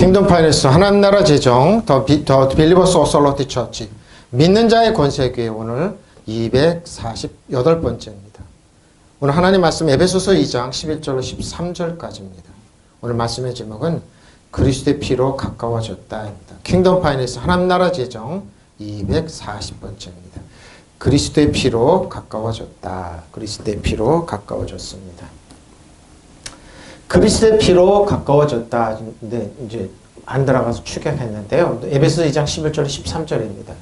킹덤 파이낸스 하나님 나라 재정 더 빌리버스 오솔로티 처치 믿는 자의 권세교회 오늘 248번째입니다. 오늘 하나님 말씀 에베소서 2장 11절로 13절까지입니다. 오늘 말씀의 제목은 그리스도의 피로 가까워졌다입니다. 킹덤 파이낸스 하나님 나라 재정 240번째입니다. 그리스도의 피로 가까워졌다. 그리스도의 피로 가까워졌습니다. 그리스도의 피로 가까워졌다. 근데 이제 안 들어가서 추격했는데요. 에베소 2장 11절 13절입니다.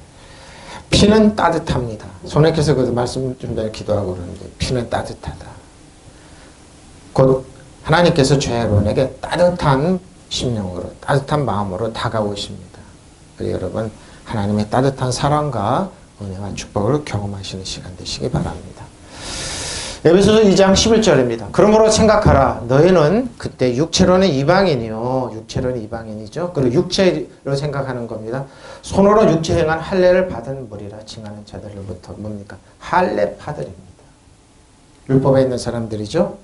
피는 따뜻합니다. 손해께서 그 말씀 좀 전에 기도하고 그러는데 피는 따뜻하다. 곧 하나님께서 죄인에게 따뜻한 심령으로 따뜻한 마음으로 다가오십니다. 그래서 여러분 하나님의 따뜻한 사랑과 은혜와 축복을 경험하시는 시간 되시기 바랍니다. 에베소서 2장 11절입니다. 그러므로 생각하라. 너희는 그때 육체로는 이방인이요. 육체로는 이방인이죠. 그리고 육체로 생각하는 겁니다. 손으로 육체 행한 할례를 받은 무리라 칭하는 자들로부터 뭡니까? 할례파들입니다. 율법에 있는 사람들이죠.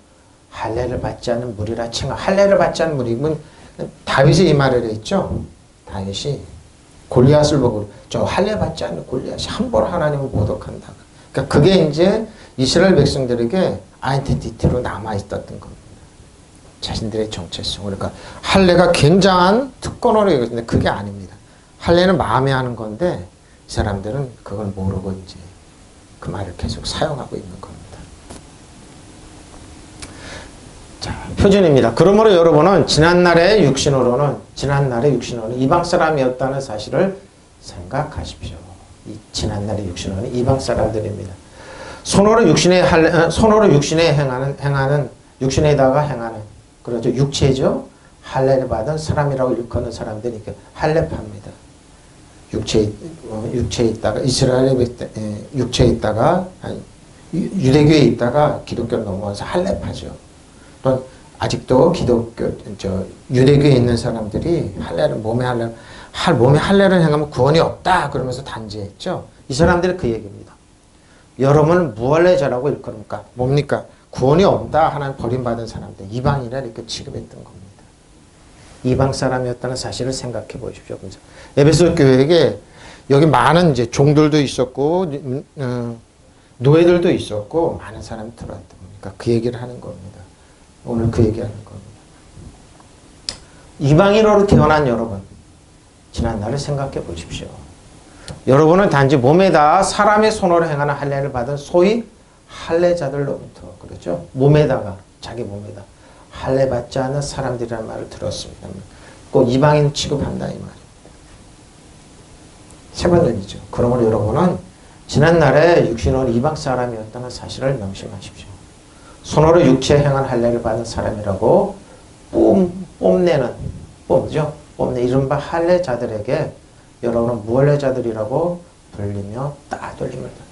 할례를 받지 않은 무리라 칭하. 할례를 받지 않은 무리는 다윗이 이 말을 했죠. 다윗이 골리앗을 보고 저 할례 받지 않는 골리앗이 함부로 하나님을 모독한다. 그러니까 그게 이제 이스라엘 백성들에게 아이덴티티로 남아있었던 겁니다. 자신들의 정체성. 그러니까 할례가 굉장한 특권으로 여겨지는데 그게 아닙니다. 할례는 마음에 하는 건데 이 사람들은 그걸 모르고 이제 그 말을 계속 사용하고 있는 겁니다. 자, 표준입니다. 그러므로 여러분은 지난날의 육신으로는 이방 사람이었다는 사실을 생각하십시오. 이 지난날의 육신으로는 이방 사람들입니다. 손으로 육신에 행하는 육신에다가 행하는 그렇죠. 육체죠. 할례를 받은 사람이라고 일컫는 사람들이 할례파입니다. 육체에 있다가 이스라엘에 육체에 있다가 유대교에 있다가 기독교로 넘어와서 할례파죠. 또 아직도 유대교에 있는 사람들이 몸에 할례를 행하면 구원이 없다 그러면서 단죄했죠. 이 사람들이 그 얘기입니다. 여러분은 무할례자라고 일컬습니까? 뭡니까? 구원이 없다 하나님 버림받은 사람들 이방이라 이렇게 취급했던 겁니다. 이방 사람이었다는 사실을 생각해 보십시오. 에베소 교회에게 여기 많은 이제 종들도 있었고 노예들도 있었고 많은 사람이 들어왔던 겁니다. 그 얘기를 하는 겁니다. 오늘 그 얘기하는 겁니다. 이방인으로 태어난 여러분 지난날을 생각해 보십시오. 여러분은 단지 몸에다 사람의 손으로 행하는 할례를 받은 소위 할례자들로부터 그렇죠? 자기 몸에다 할례 받지 않는 사람들이라는 말을 들었습니다. 꼭 이방인 취급한다 이 말입니다. 세 번째이죠. 그러므로 여러분은 지난날에 육신으로 이방 사람이었다는 사실을 명심하십시오. 손으로 육체 행한 할례를 받은 사람이라고 뽐내는 이른바 할례자들에게 여러분은 무할례자들이라고 불리며 따돌림을 당했다.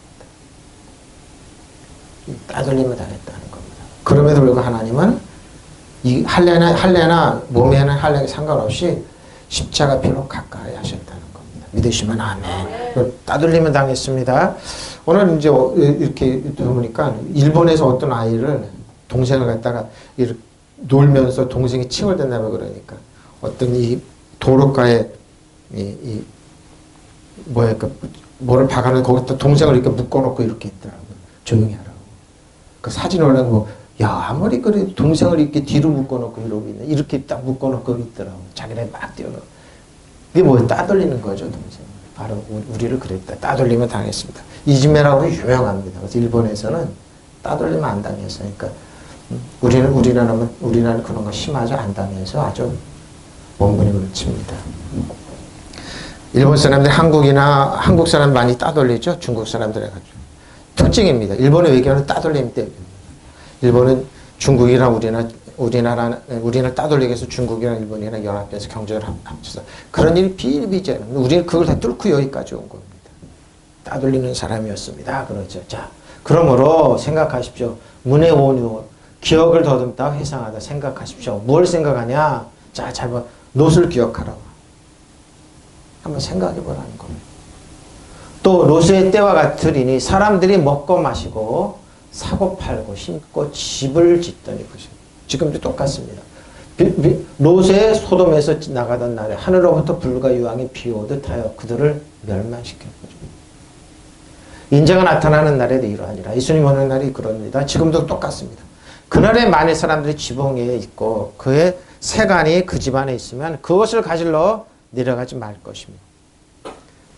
따돌림을 당했다는 겁니다. 그럼에도 불구하고 하나님은 이 할례나 몸에 하는 할례에 상관없이 십자가 피로 가까이 하셨다는 겁니다. 믿으시면 아멘. 따돌림을 당했습니다. 오늘 이제 이렇게 들어보니까 일본에서 어떤 아이를 동생을 갖다가 이렇게 놀면서 동생이 칭얼댄다고 그러니까 어떤 이 도로가에 뭐를 박아놓은 거기다 동생을 이렇게 묶어놓고 이렇게 있더라고요. 조용히 하라고. 그 사진 올라온 아무리 그래 동생을 이렇게 뒤로 묶어놓고 이러고 있네. 이렇게 딱 묶어놓고 있더라고요. 자기네 막 뛰어놓고. 이게 뭐예요? 따돌리는 거죠, 동생. 바로 우리를 그랬다. 따돌리면 당했습니다. 이즈메라고 유명합니다. 그래서 일본에서는 따돌리면 안 당했어요. 그러니까 우리나라는 그런 거 심하죠. 안 당해서 아주 몸부림을 칩니다. 일본 사람들 한국 사람 많이 따돌리죠. 중국 사람들에 가지고 특징입니다. 일본의 외교는 따돌림 때문입니다. 일본은 중국이랑 우리나라 따돌리기 위해서 중국이랑 일본이랑 연합해서 경제를 합쳐서 그런 일이 비일비재는 우리는 그걸 다 뚫고 여기까지 온 겁니다. 따돌리는 사람이었습니다. 그렇죠. 자, 그러므로 생각하십시오. 문해온유 기억을 더듬다 회상하다 생각하십시오. 뭘 생각하냐? 자, 잘봐 롯을 기억하라고. 한번 생각해 보라는 겁니다. 또 롯의 때와 같으리니 사람들이 먹고 마시고 사고 팔고 심고 집을 짓더니 보십시오. 지금도 똑같습니다. 롯의 소돔에서 나가던 날에 하늘로부터 불과 유황이 비오듯 하여 그들을 멸망시켰거든요. 인자가 나타나는 날에도 이러하니라. 예수님 오는 날이 그럽니다. 지금도 똑같습니다. 그날에 만일 사람들이 지붕에 있고 그의 세간이 그 집안에 있으면 그것을 가지러 내려가지 말 것입니다.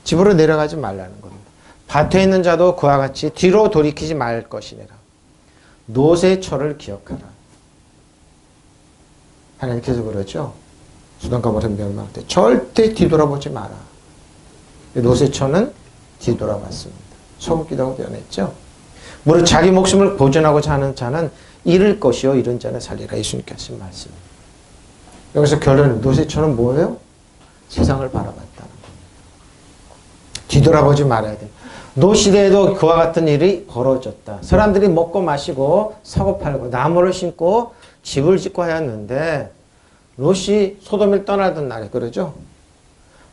집으로 내려가지 말라는 겁니다. 밭에 있는 자도 그와 같이 뒤로 돌이키지 말 것이니라. 롯의 초를 기억하라. 하나님께서 그러죠. 소돔과 고모라 멸망 때 절대 뒤돌아보지 마라. 롯의 초는 뒤돌아봤습니다. 소금기도하고 변했죠. 무릇 자기 목숨을 보존하고자 하는 자는 잃을 것이요 잃은 자는 살리라. 예수님께서 하신 말씀입니다. 여기서 결론, 롯의 초는 뭐예요? 세상을 바라봤다는 겁니다. 뒤돌아보지 말아야 돼요. 롯 시대에도 그와 같은 일이 벌어졌다. 사람들이 먹고 마시고 사고 팔고 나무를 심고 집을 짓고 하였는데 롯이 소돔을 떠나던 날에 그러죠.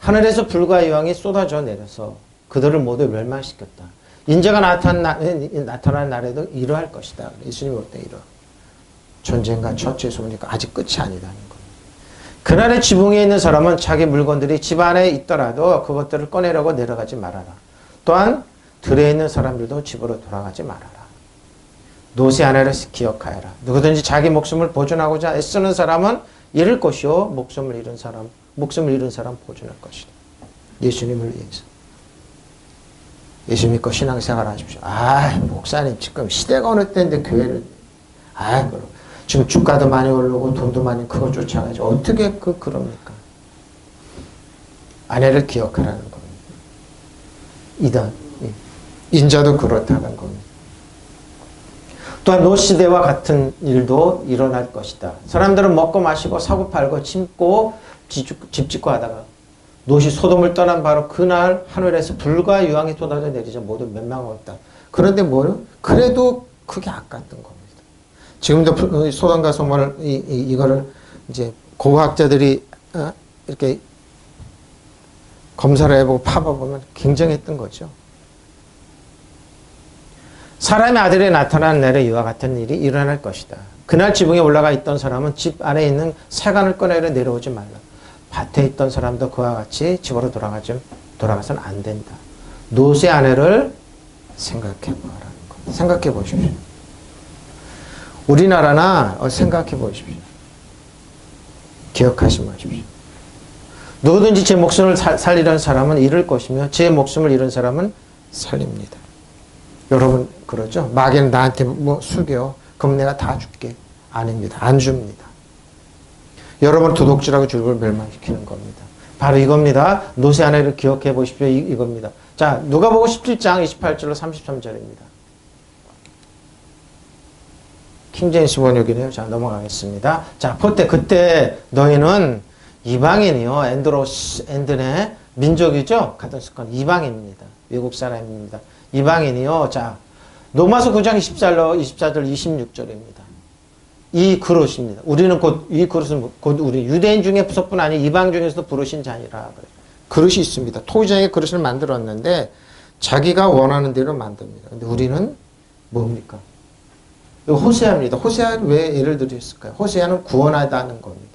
하늘에서 불과 유황이 쏟아져 내려서 그들을 모두 멸망시켰다. 인자가 나타난 날에도 이러할 것이다. 예수님 올 때 이러. 전쟁과 처치의 소문이니까 아직 끝이 아니다는 겁니다. 그날의 지붕에 있는 사람은 자기 물건들이 집 안에 있더라도 그것들을 꺼내려고 내려가지 말아라. 또한 들에 있는 사람들도 집으로 돌아가지 말아라. 롯의 아내를 기억하여라. 누구든지 자기 목숨을 보존하고자 애쓰는 사람은 잃을 것이요 목숨을 잃은 사람 보존할 것이다. 예수님을 위해서. 예수 믿고 신앙생활 하십시오. 목사님 지금 시대가 어느 때인데 교회를 지금 주가도 많이 오르고 돈도 많이 그걸 쫓아가죠. 어떻게 그럽니까? 아내를 기억하라는 겁니다. 이단 인자도 그렇다는 겁니다. 또한 롯 시대와 같은 일도 일어날 것이다. 사람들은 먹고 마시고 사고 팔고 심고 집 짓고 하다가 롯이 소돔을 떠난 바로 그날 하늘에서 불과 유황이 쏟아져 내리자 모두 멸망하였다. 그런데 그래도 그게 아깝던 겁니다. 지금도 소돔과 소돔을 이거를 이제 고고학자들이 이렇게 검사를 해보고 파봐보면 굉장했던 거죠. 사람의 아들이 나타난 날에 이와 같은 일이 일어날 것이다. 그날 지붕에 올라가 있던 사람은 집 안에 있는 세간을 꺼내려 내려오지 말라. 밭에 있던 사람도 그와 같이 집으로 돌아가서는 안 된다. 롯의 아내를 생각해 보라는 겁니다. 생각해 보십시오. 우리나라나 생각해 보십시오. 기억하시면 하십시오. 누구든지 제 목숨을 살리려는 사람은 잃을 것이며 제 목숨을 잃은 사람은 살립니다. 여러분 그러죠? 마귀는 나한테 숙여. 그럼 내가 다 줄게. 아닙니다. 안 줍니다. 여러분 도둑질하고 줄을 멸망시키는 겁니다. 바로 이겁니다. 롯의 아내를 기억해 보십시오. 이겁니다. 자, 누가복음 17장 28절로 33절입니다. 킹제임스 번역이네요. 자, 넘어가겠습니다. 자, 그때 너희는 이방인이요. 엔드네 민족이죠. 같은 습관 이방인입니다. 외국 사람입니다. 이방인이요. 자, 로마서 9장 24절 26절입니다. 이 그릇입니다. 우리는 이 그릇은 곧 우리 유대인 중에서뿐 아니 이방 중에서도 부르신 자니라. 그릇이 있습니다. 토기장에 그릇을 만들었는데 자기가 원하는 대로 만듭니다. 근데 우리는 뭡니까? 이거 호세아입니다. 호세아를 왜 예를 들었을까요? 호세아는 구원하다는 겁니다.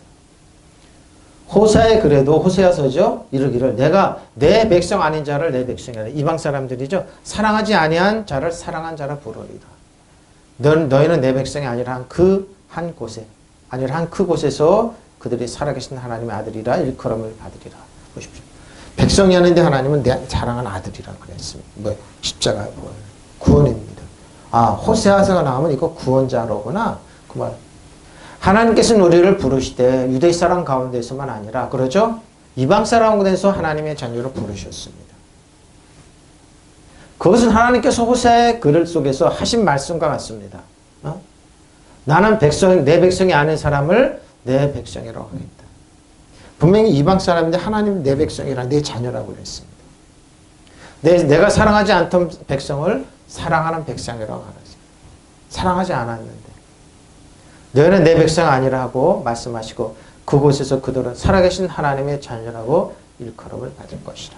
호세아에 그래도 호세아서죠. 이르기를 내가 내 백성 아닌 자를 내 백성이라. 이방 사람들이죠. 사랑하지 아니한 자를 사랑한 자라 부르리라. 너희는 내 백성이 아니라 한 그곳에서 그들이 살아계신 하나님의 아들이라 일컬음을 받으리라. 보십시오. 백성이 아닌데 하나님은 내 사랑한 아들이라 그랬습니다. 십자가 구원입니다. 호세아서가 나오면 이거 구원자로구나. 그 말. 하나님께서는 우리를 부르시되 유대 사람 가운데서만 아니라 그러죠? 이방 사람 가운데서 하나님의 자녀로 부르셨습니다. 그것은 하나님께서 호세아의 글 속에서 하신 말씀과 같습니다. 나는 내 백성이 아닌 사람을 내 백성이라고 하겠다. 분명히 이방 사람인데 하나님 내 백성이라 내 자녀라고 그랬습니다. 내가 사랑하지 않던 백성을 사랑하는 백성이라고 하랬습니다. 사랑하지 않았는데 너희는 내 백성 아니라고 말씀하시고 그곳에서 그들은 살아계신 하나님의 자녀라고 일컬음을 받을 것이라.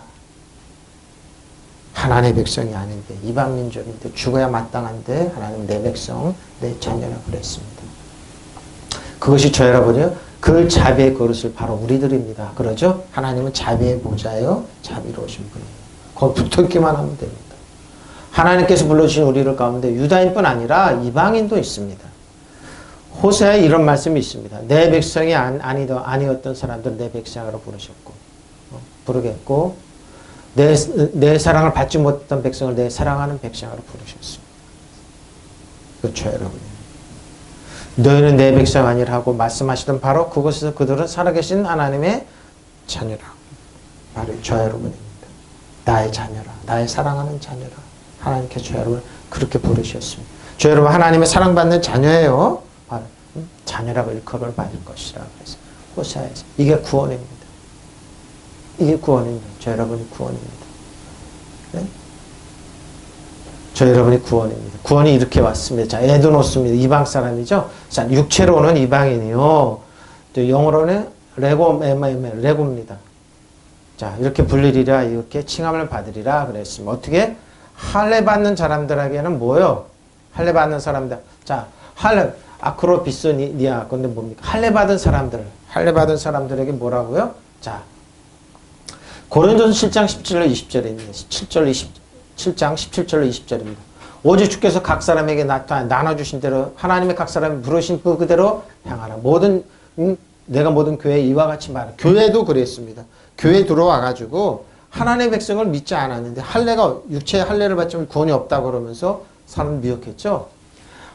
하나님의 백성이 아닌데 이방 민족인데 죽어야 마땅한데 하나님 내 백성 내 자녀라고 그랬습니다. 그것이 저 여러분이요 그 자비의 그릇을 바로 우리들입니다. 그러죠? 하나님은 자비의 보좌예요. 자비로우신 분이에요. 거기 붙어있기만 하면 됩니다. 하나님께서 불러주신 우리를 가운데 유다인뿐 아니라 이방인도 있습니다. 호세아에 이런 말씀이 있습니다. 내 백성이 아니었던 사람들 내 백성으로 부르셨고 부르겠고 내 사랑을 받지 못했던 백성을 내 사랑하는 백성으로 부르셨습니다. 그렇죠, 여러분. 너희는 내 백성 아니라고 말씀하시던 바로 그곳에서 그들은 살아계신 하나님의 자녀라. 바로 저 여러분입니다. 나의 자녀라. 나의 사랑하는 자녀라. 하나님께서 저 여러분을 그렇게 부르셨습니다. 저 여러분 하나님의 사랑받는 자녀예요. 바로 자녀라고 일컬음을 받을 것이라. 그래서 호세아에서 이게 구원입니다. 이게 구원입니다. 저 여러분이 구원입니다. 네? 저 여러분이 구원입니다. 구원이 이렇게 왔습니다. 자, 에드노스입니다. 이방 사람이죠. 자, 육체로는 이방인이요. 또 영어로는 레고입니다. 자, 이렇게 불리리라, 이렇게 칭함을 받으리라 그랬습니다. 어떻게? 할례 받는 사람들에게는 뭐요? 할례 받는 사람들. 자, 아크로비스니아. 근데 뭡니까? 할례 받은 사람들에게 뭐라고요? 자, 고린도서 7장 17절 20절입니다. 7장 17절로 20절입니다. 오직 주께서 각 사람에게 나눠주신 대로 하나님의 각 사람이 부르신 그대로 향하라. 내가 모든 교회에 이와 같이 말하라. 교회도 그랬습니다. 교회에 들어와가지고 하나님의 백성을 믿지 않았는데 육체의 할례를 받지만 구원이 없다고 그러면서 사람 미혹했죠.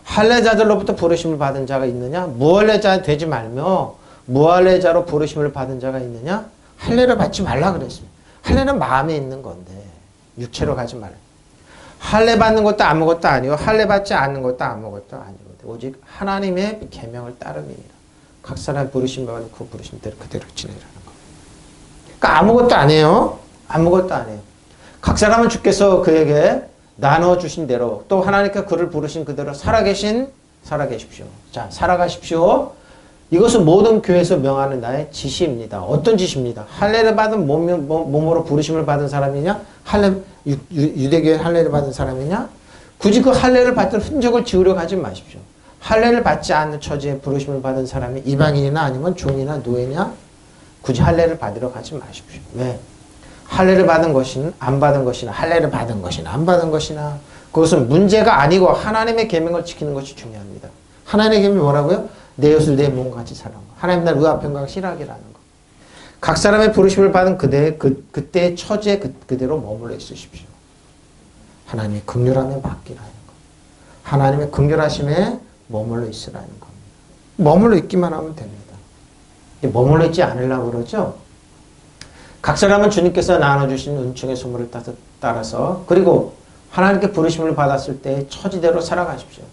할례자들로부터 부르심을 받은 자가 있느냐? 무할례자 되지 말며 무할례자로 부르심을 받은 자가 있느냐? 할례를 받지 말라 그랬습니다. 할례는 마음에 있는 건데 육체로 가지 말라. 할례 받는 것도 아무것도 아니고 할례 받지 않는 것도 아무것도 아니거든. 오직 하나님의 계명을 따름이니라. 각 사람 부르심 받은 그 부르심대로 그대로 지내라는 거. 그러니까 아무것도 아니에요. 아무것도 아니에요. 각 사람은 주께서 그에게 나눠 주신 대로 또 하나님께 그를 부르신 그대로 살아계십시오. 자, 살아가십시오. 이것은 모든 교회에서 명하는 나의 지시입니다. 어떤 지시입니다? 할례를 받은 몸으로 부르심을 받은 사람이냐? 유대교회 할례를 받은 사람이냐? 굳이 그 할례를 받던 흔적을 지우려 하지 마십시오. 할례를 받지 않는 처지에 부르심을 받은 사람이 이방인이나 아니면 종이나 노예냐? 굳이 할례를 받으러 가지 마십시오. 왜? 할례를 받은 것이나 안 받은 것이나 할례를 받은 것이나 안 받은 것이나 그것은 문제가 아니고 하나님의 계명을 지키는 것이 중요합니다. 하나님의 계명이 뭐라고요? 내 이웃을 내 몸과 같이 사랑하고 하나님 날 의아평강 실하기라는 것. 각 사람의 부르심을 받은 그때의 처지에 그대로 머물러 있으십시오. 하나님의 긍휼함에 맡기라는 것. 하나님의 긍휼하심에 머물러 있으라는 겁니다. 머물러 있기만 하면 됩니다. 머물러 있지 않으려고 그러죠. 각 사람은 주님께서 나눠주신 은총의 선물을 따라서 그리고 하나님께 부르심을 받았을 때 처지대로 살아가십시오.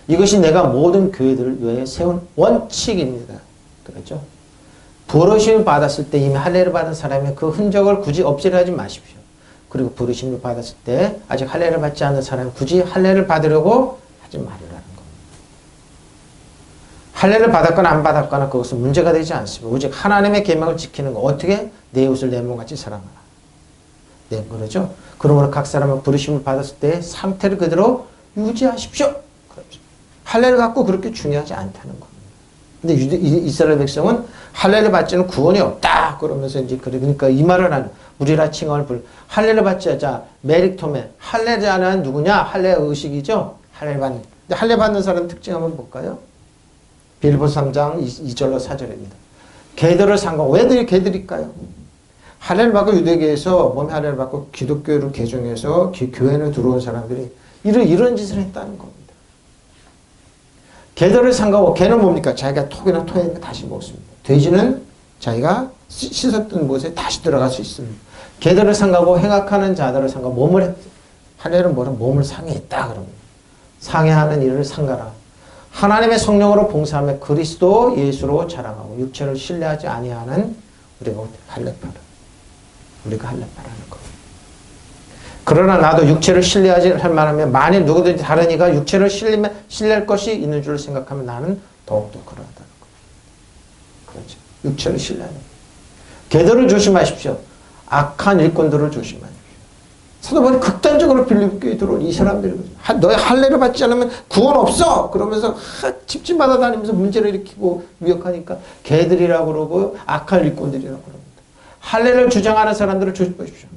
이것이 내가 모든 교회들을 위해 세운 원칙입니다. 그렇죠? 부르심을 받았을 때 이미 할례를 받은 사람의 그 흔적을 굳이 없애려 하지 마십시오. 그리고 부르심을 받았을 때 아직 할례를 받지 않은 사람은 굳이 할례를 받으려고 하지 말으라는 겁니다. 할례를 받았거나 안 받았거나 그것은 문제가 되지 않습니다. 오직 하나님의 계명을 지키는 거. 어떻게? 내 이웃을 내 몸같이 사랑하라. 네, 그러죠? 그러므로 각 사람은 부르심을 받았을 때 상태를 그대로 유지하십시오. 할례를 갖고 그렇게 중요하지 않다는 겁니다. 근데 이스라엘 백성은 할례를 받지는 구원이 없다. 그러면서 이제 그러니까 이 말을 하는 우리라 칭함을 할례를 받지 않자 메릭토메 할례자는 누구냐? 할례 의식이죠. 할례 받는. 근데 할례 받는 사람 특징 한번 볼까요? 빌보서 3장 2절로 4절입니다. 개들을 상고 왜 개들일까요? 할례를 받고 유대교에서 몸에 할례를 받고 기독교를 개종해서 교회에 들어온 사람들이 이런 짓을 했다는 겁니다. 개들을 상가고 개는 뭡니까? 자기가 톡이나 토에 있는 거 다시 먹습니다. 돼지는 자기가 씻었던 곳에 다시 들어갈 수 있습니다. 개들을 상가고 행악하는 자들을 상가고 할례는 뭐라 몸을 상해했다 그럽니다. 상해하는 일을 상가라. 하나님의 성령으로 봉사하며 그리스도 예수로 자랑하고 육체를 신뢰하지 아니하는 우리가 할례파라. 우리가 할례파라는 겁니다. 그러나 나도 육체를 신뢰하지 할 만하면 만일 누구든지 다른 이가 육체를 신뢰할 것이 있는 줄 생각하면 나는 더욱더 그러하다는 거예요. 그렇죠. 육체를 신뢰하는. 개들을 조심하십시오. 악한 일꾼들을 조심하십시오. 사도 바울이 극단적으로 빌립보에 들어온 이 사람들이 너희 할례를 받지 않으면 구원 없어! 그러면서 집집마다 다니면서 문제를 일으키고 위협하니까 개들이라고 그러고 악한 일꾼들이라고 그럽니다. 할례를 주장하는 사람들을 조심하십시오.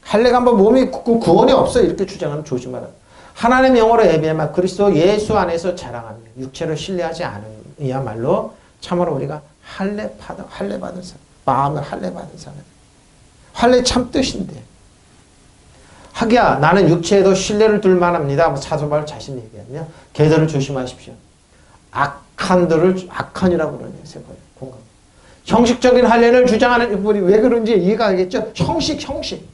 할례가 한번 몸이 굳고 구원이 없어 이렇게 주장하면 조심하라. 하나님의 영으로 예배하며 그리스도 예수 안에서 자랑하며 육체를 신뢰하지 않으야말로 참으로 우리가 할례 받은 사람, 마음을 할례 받은 사람. 할례 참 뜻인데. 하기야 나는 육체에도 신뢰를 둘 만합니다. 사도 바울 자신이 얘기하며 개들을 조심하십시오. 악한이라고 그러네요. 공감. 형식적인 할례를 주장하는 분이 왜 그런지 이해가 가겠죠? 형식.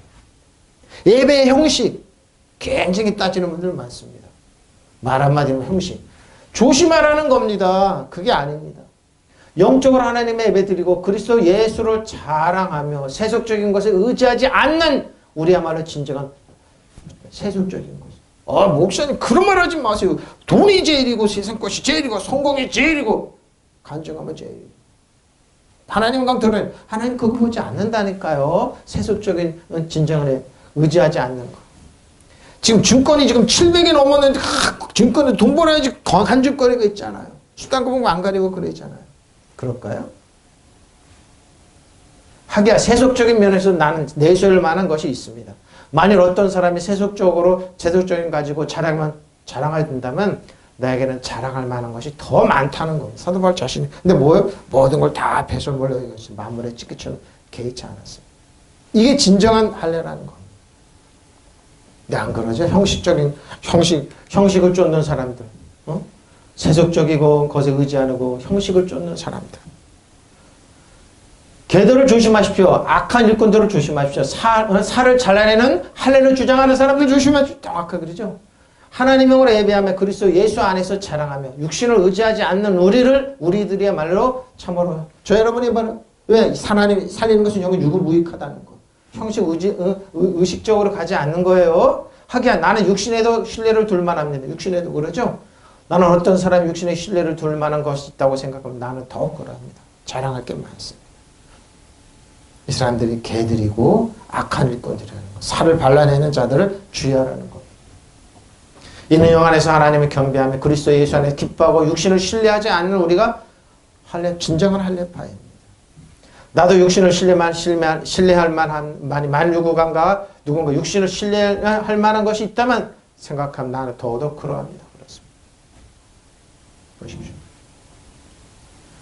예배의 형식. 굉장히 따지는 분들 많습니다. 말 한마디면 형식. 조심하라는 겁니다. 그게 아닙니다. 영적으로 하나님의 예배 드리고 그리스도 예수를 자랑하며 세속적인 것에 의지하지 않는 우리야말로 진정한 세속적인 것. 목사님 그런 말 하지 마세요. 돈이 제일이고 세상 것이 제일이고 성공이 제일이고 간증하면 제일이고. 하나님 강터는 하나님 그거 보지 않는다니까요. 세속적인 진정을 의지하지 않는 거. 지금 증권이 지금 700이 넘었는데 증권에 돈 벌어야지 간증거리가 있잖아요. 수단거 보면 안 가리고 그러잖아요. 그럴까요? 하기야 세속적인 면에서 나는 내세울 만한 것이 있습니다. 만일 어떤 사람이 세속적인 가지고 자랑하게 된다면 나에게는 자랑할 만한 것이 더 많다는 겁니다. 사도 바울 자신이. 근데 뭐예요? 모든 걸 다 배설물로 만물에 찌개처럼 개의치 않았어요. 이게 진정한 할례라는 겁니다. 근데 안 그러죠? 형식을 쫓는 사람들. 세속적이고 것에 의지 안 하고 형식을 쫓는 사람들. 개들을 조심하십시오. 악한 일꾼들을 조심하십시오. 살을 잘라내는 할례를 주장하는 사람들 조심하십시오. 정확하게 그러죠. 하나님으로 예배하며 그리스도 예수 안에서 자랑하며 육신을 의지하지 않는 우리들이야말로 참으로 저 여러분이 왜 하나님이 살리는 것은 영은 육을 무익하다는 거. 형식 의식적으로 가지 않는 거예요. 하기야 나는 육신에도 신뢰를 둘 만합니다. 육신에도 그러죠. 나는 어떤 사람이 육신에 신뢰를 둘 만한 것이 있다고 생각하면 나는 더욱 그럽니다. 자랑할 게 많습니다. 이 사람들이 개들이고 악한 일꾼들이라는 것. 살을 발라내는 자들을 주의하라는 겁니다. 이는 영 안에서 하나님을 경배하며 그리스도 예수 안에 기뻐하고 육신을 신뢰하지 않는 우리가 진정한 할례파입니다. 나도 육신을 신뢰할 만한 누군가 육신을 신뢰할 만한 것이 있다면 생각하면 나는 더더욱 그러합니다. 그렇습니다. 보십시오.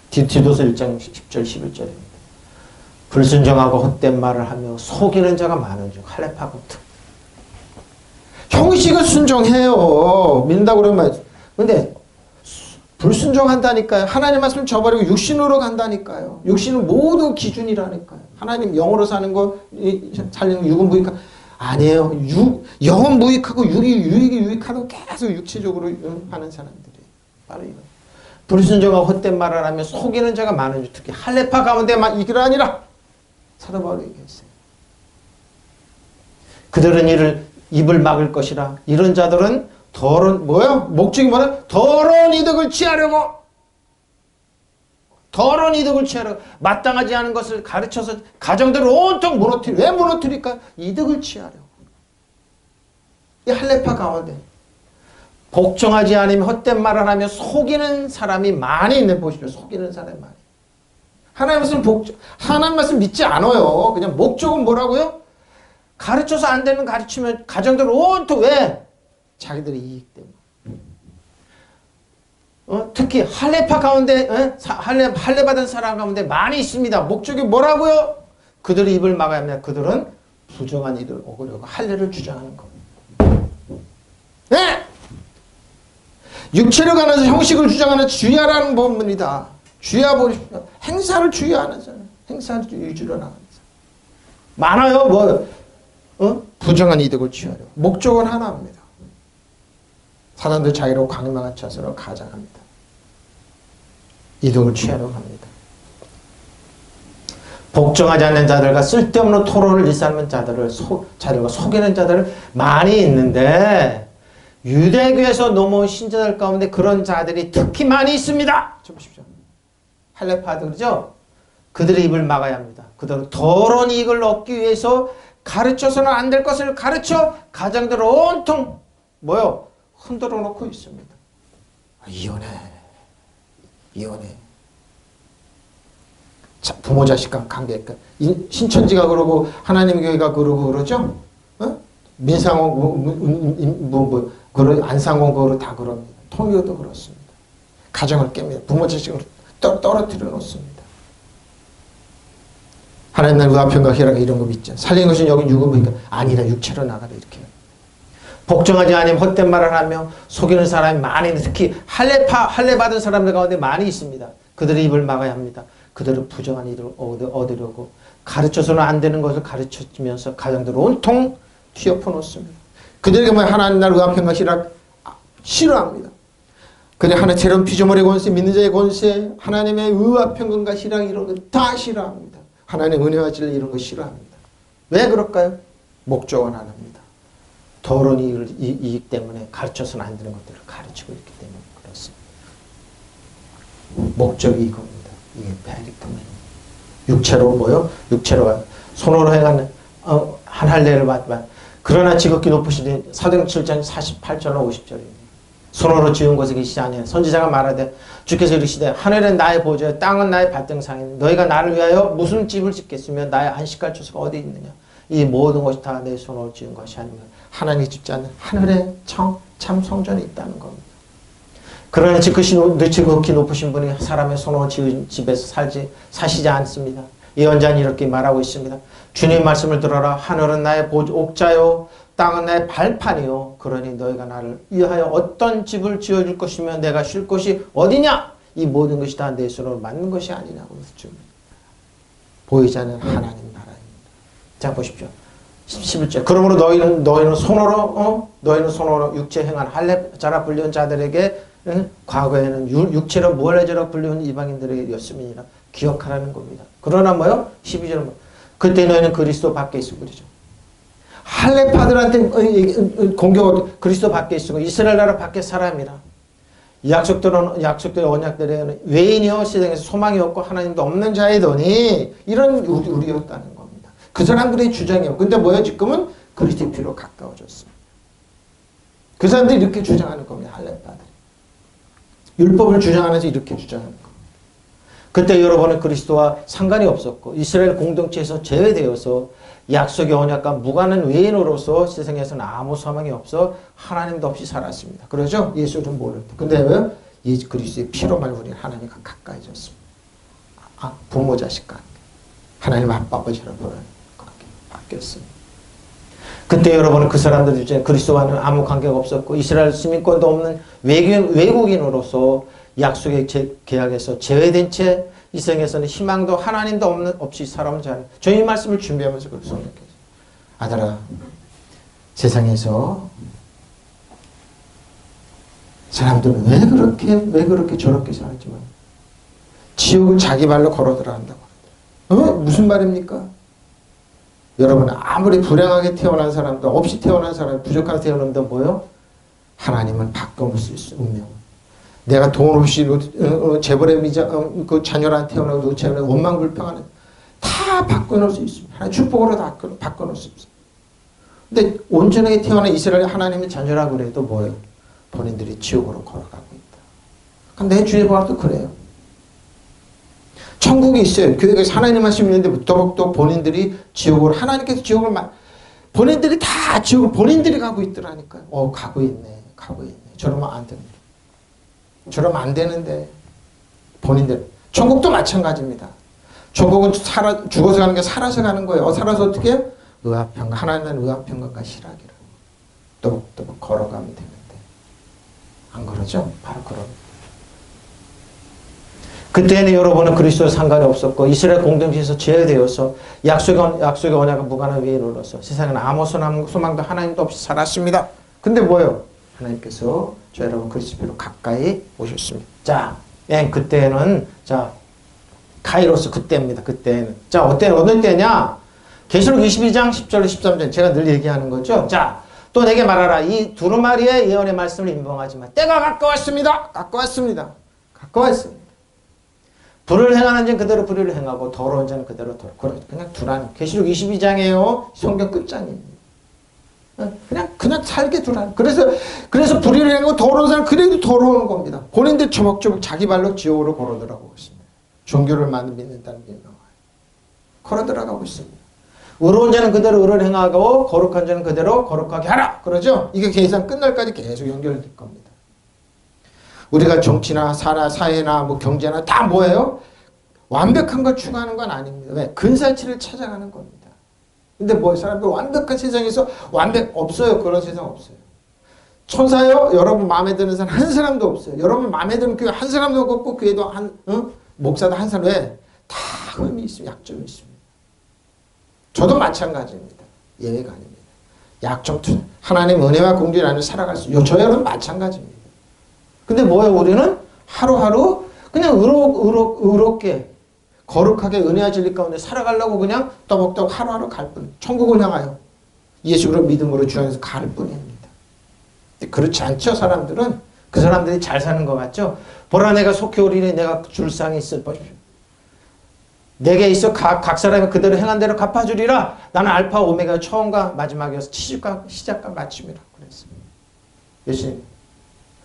디도서 1장 10절 11절입니다. 불순종하고 헛된 말을 하며 속이는 자가 많은 중 할례파고 특. 형식을 순종해요. 믿는다고 그러면. 근데 불순종한다니까요. 하나님 말씀 저버리고 육신으로 간다니까요. 육신은 모두 기준이라니까요. 하나님 영으로 사는 거 살리는 거 육은 무익하고 아니에요. 영은 무익하고 육이 유익하다고 계속 육체적으로 하는 사람들이 바로 이거. 불순종하고 헛된 말을 하며 속이는 자가 많은 중 특히 할례파 가운데만 이길 아니라 사도 바울이 얘기했어요. 그들은 입을 막을 것이라. 이런 자들은 목적이 뭐야? 더러운 이득을 취하려고. 마땅하지 않은 것을 가르쳐서 가정들을 온통 무너뜨려. 왜 무너뜨릴까? 이득을 취하려고. 이 할례파 가운데 복종하지 않으면 헛된 말을 하며 속이는 사람이 많이 있네. 보시죠. 속이는 사람이 많이. 하나님 말씀 믿지 않아요. 그냥 목적은 뭐라고요? 가르쳐서 안 되는 가르치면 가정들 온통 왜? 자기들의 이익 때문에. 특히 할례파 가운데 할례 받은 사람 가운데 많이 있습니다. 목적이 뭐라고요? 그들의 입을 막아야 합니다. 그들은 부정한 일을 오그려고 할례를 주장하는 겁니다. 네! 육체를 가면서 형식을 주장하는 주야라는 법문이다. 주야 보십시오. 행사를 주야하는 사람. 행사를 위주로 나가는 사람. 많아요. 부정한 이득을 취하려. 목적은 하나입니다. 사람들 자기로 광명한 자세로 가장합니다. 이득을 취하려고 합니다. 복종하지 않는 자들과 쓸데없는 토론을 일삼는 자들과 속이는 자들을 많이 있는데 유대교에서 넘어온 신자들 가운데 그런 자들이 특히 많이 있습니다. 좀 보십시오. 할례파들 그러죠? 그들의 입을 막아야 합니다. 그들은 더러운 이익을 얻기 위해서 가르쳐서는 안 될 것을 가르쳐 가정들을 온통 뭐요? 흔들어 놓고 있습니다. 이혼해. 자, 부모 자식 간 관계가 신천지가 그러고 하나님 교회가 그러고 그러죠. 어? 민상원 안상원 그러 다 그럽니다. 통일교도 그렇습니다. 가정을 깹니다. 부모 자식을 떨어뜨려 놓습니다. 하나님 나라 의아편과 희락 이런 거 믿죠. 살린 것은 여기 육은 아니라 육체로 나가라 이렇게. 복종하지 않으면 헛된 말을 하며 속이는 사람이 많이 특히 할례 받은 사람들 가운데 많이 있습니다. 그들의 입을 막아야 합니다. 그들은 부정한 일을 얻으려고 가르쳐서는 안 되는 것을 가르쳐주면서 가정들을 온통 뒤엎어 놓습니다. 그들에게 하나님 나라 의아편과 희락 싫어합니다. 그래 하나 새로운 피조물의 권세, 믿는 자의 권세, 하나님의 의아편과 희락 이런 거 다 싫어합니다. 하나님의 은혜와 진리 이런 거 싫어합니다. 왜 그럴까요? 목적은 하나입니다. 더러운 이익 때문에 가르쳐서는 안 되는 것들을 가르치고 있기 때문에 그렇습니다. 목적이 이겁니다. 이게 배이기 때문에 육체로 뭐요? 육체로 손으로 행하는 한 할례를 받지만 그러나 지극히 높으시되 사도행 7장 48절로 50절입니다. 손으로 지은 것에 계시지 아니하여 선지자가 말하되 주께서 이르시되 하늘은 나의 보좌요 땅은 나의 발등상이니 너희가 나를 위하여 무슨 집을 짓겠으며 나의 안식할 처소가 어디 있느냐. 이 모든 것이 다 내 손으로 지은 것이 아니면 하나님이 짓지 않는 하늘의 참 성전에 있다는 겁니다. 그러나 지극히 높으신 분이 사람의 손으로 지은 집에서 사시지 않습니다. 예언자는 이렇게 말하고 있습니다. 주님 말씀을 들어라. 하늘은 나의 옥자요 땅은 나의 발판이요. 그러니 너희가 나를 위하여 어떤 집을 지어줄 것이며 내가 쉴 곳이 어디냐. 이 모든 것이 다 내 손으로 만든 것이 아니냐고 지금 보이지 않는 하나님 나라입니다. 자 보십시오. 11절. 그러므로 너희는 손으로 육체 행한 할례자라 불리운 자들에게 과거에는 육체로 무할례자라 불리운 이방인들에게였음이니라 기억하라는 겁니다. 그러나 뭐요? 12절은 그때 너희는 그리스도 밖에 있어 그러죠. 할례파들한테 공격 그리스도 밖에 있고 이스라엘 나라 밖에 사람이라. 약속들의 언약들에는 외인이요 세상에서 소망이 없고 하나님도 없는 자이더니 이런 우리였다는 겁니다. 그 사람들의 주장이요. 근데 뭐예요? 지금은 그리스도의 피로 가까워졌습니다. 그 사람들이 이렇게 주장하는 겁니다. 할례파들이. 율법을 주장하면서 이렇게 주장하는 겁니다. 그때 여러분은 그리스도와 상관이 없었고 이스라엘 공동체에서 제외되어서 약속의 언약과 무관한 외인으로서 세상에서는 아무 소망이 없어 하나님도 없이 살았습니다. 그러죠? 예수를 모를 때. 근데 왜? 예수 그리스도의 피로만 우리는 하나님과 가까이졌습니다. 부모 자식과 하나님 아빠 아버지로 보는 관계 바뀌었습니다. 그때 여러분은 그 사람들 중에 그리스도와는 아무 관계가 없었고 이스라엘 시민권도 없는 외국인으로서 약속의 계약에서 제외된 채 이 세상에서는 희망도 하나님도 없이 살아온 자는 저희 말씀을 준비하면서 그렇게 생각해요. 아들아, 세상에서 사람들은 왜 그렇게 저렇게 살지만 지옥을 자기 발로 걸어 들어간다고. 무슨 말입니까? 여러분 아무리 불행하게 태어난 사람도 없이 태어난 사람 부족하게 태어난도 뭐요? 하나님은 바꿔놓을 수 있어요. 운명. 내가 돈 없이 재벌의 그 자녀랑 태어나고 재벌의 원망불평하는 다 바꿔놓을 수 있습니다. 하나님 축복으로 다 바꿔놓을 수 있습니다. 근데 온전하게 태어난 이스라엘 하나님의 자녀라고 그래도 뭐예요? 본인들이 지옥으로 걸어가고 있다. 그럼 내 주위에 봐도 그래요. 천국이 있어요. 교회에서 하나님 말씀이 있는데 더욱더 본인들이 지옥으로 하나님께서 지옥을 본인들이 다 지옥을 본인들이 가고 있더라니까요. 가고 있네. 저러면 안 됩니다. 저러면 안 되는데 본인들 천국도 마찬가지입니다. 천국은 죽어서 가는 게 살아서 가는 거예요. 살아서 어떻게 해요? 의아평강 하나님은 의아평강과 희락이라 또박또박 걸어가면 되는데 안 그러죠? 바로 그런. 그때는 여러분은 그리스도와 상관이 없었고 이스라엘 공동체에서 제외되어서 약속의 언약과 무관한 외인으로서 세상에는 아무 소망도 하나님도 없이 살았습니다. 근데 뭐예요? 하나님께서 저 여러분 그리스도로 가까이 오셨습니다. 자, 그때는 카이로스 그때입니다. 그때는. 자, 어느 때냐? 계시록 22장 10절로 13절 제가 늘 얘기하는 거죠. 자, 또 내게 말하라. 이 두루마리의 예언의 말씀을 임봉하지 마. 때가 가까웠습니다. 가까웠습니다. 불을 행하는 자는 그대로 불의를 행하고 더러운 자는 그대로 더러워. 그냥 두라는. 계시록 22장이에요. 성경 끝장입니다. 그냥 살게 두라는. 그래서 불의를 행하고 더러운 사람은 그래도 더러운 겁니다. 본인들 조목조목 자기 발로 지옥으로 걸어 들어가고 있습니다. 종교를 믿는다는 게 나와요. 걸어 들어가고 있습니다. 의로운 자는 그대로 의를 행하고 거룩한 자는 그대로 거룩하게 하라. 그러죠? 이게 계산 끝날까지 계속 연결될 겁니다. 우리가 정치나 사회나 뭐 경제나 다 뭐예요? 완벽한 걸 추구하는 건 아닙니다. 왜? 근사치를 찾아가는 겁니다. 근데 뭐 사람들 완벽한 세상에서 없어요. 그런 세상 없어요. 천사요? 여러분 마음에 드는 사람 한 사람도 없어요. 여러분 마음에 드는 교회 한 사람도 없고 교회도 목사도 한 사람 왜? 다 흠이 있습니다. 약점이 있습니다. 저도 마찬가지입니다. 예외가 아닙니다. 약점 하나님 은혜와 공주를 안에 살아갈 수 있어요. 저 여러분 마찬가지입니다. 근데 뭐예요? 우리는 하루하루 그냥 의롭게 거룩하게 은혜와 진리 가운데 살아가려고 그냥 떠벅떠벅 하루하루 갈 뿐. 천국을 향하여 예수를 믿음으로 주 안에서 갈 뿐입니다. 그렇지 않죠? 사람들은. 그 사람들이 잘 사는 것 같죠? 보라 내가 속히 오리니 내가 줄 상이 있을 것이오. 내게 있어 각 사람이 그대로 행한 대로 갚아주리라. 나는 알파 오메가 처음과 마지막이어서 시작과 마침이라고 그랬습니다.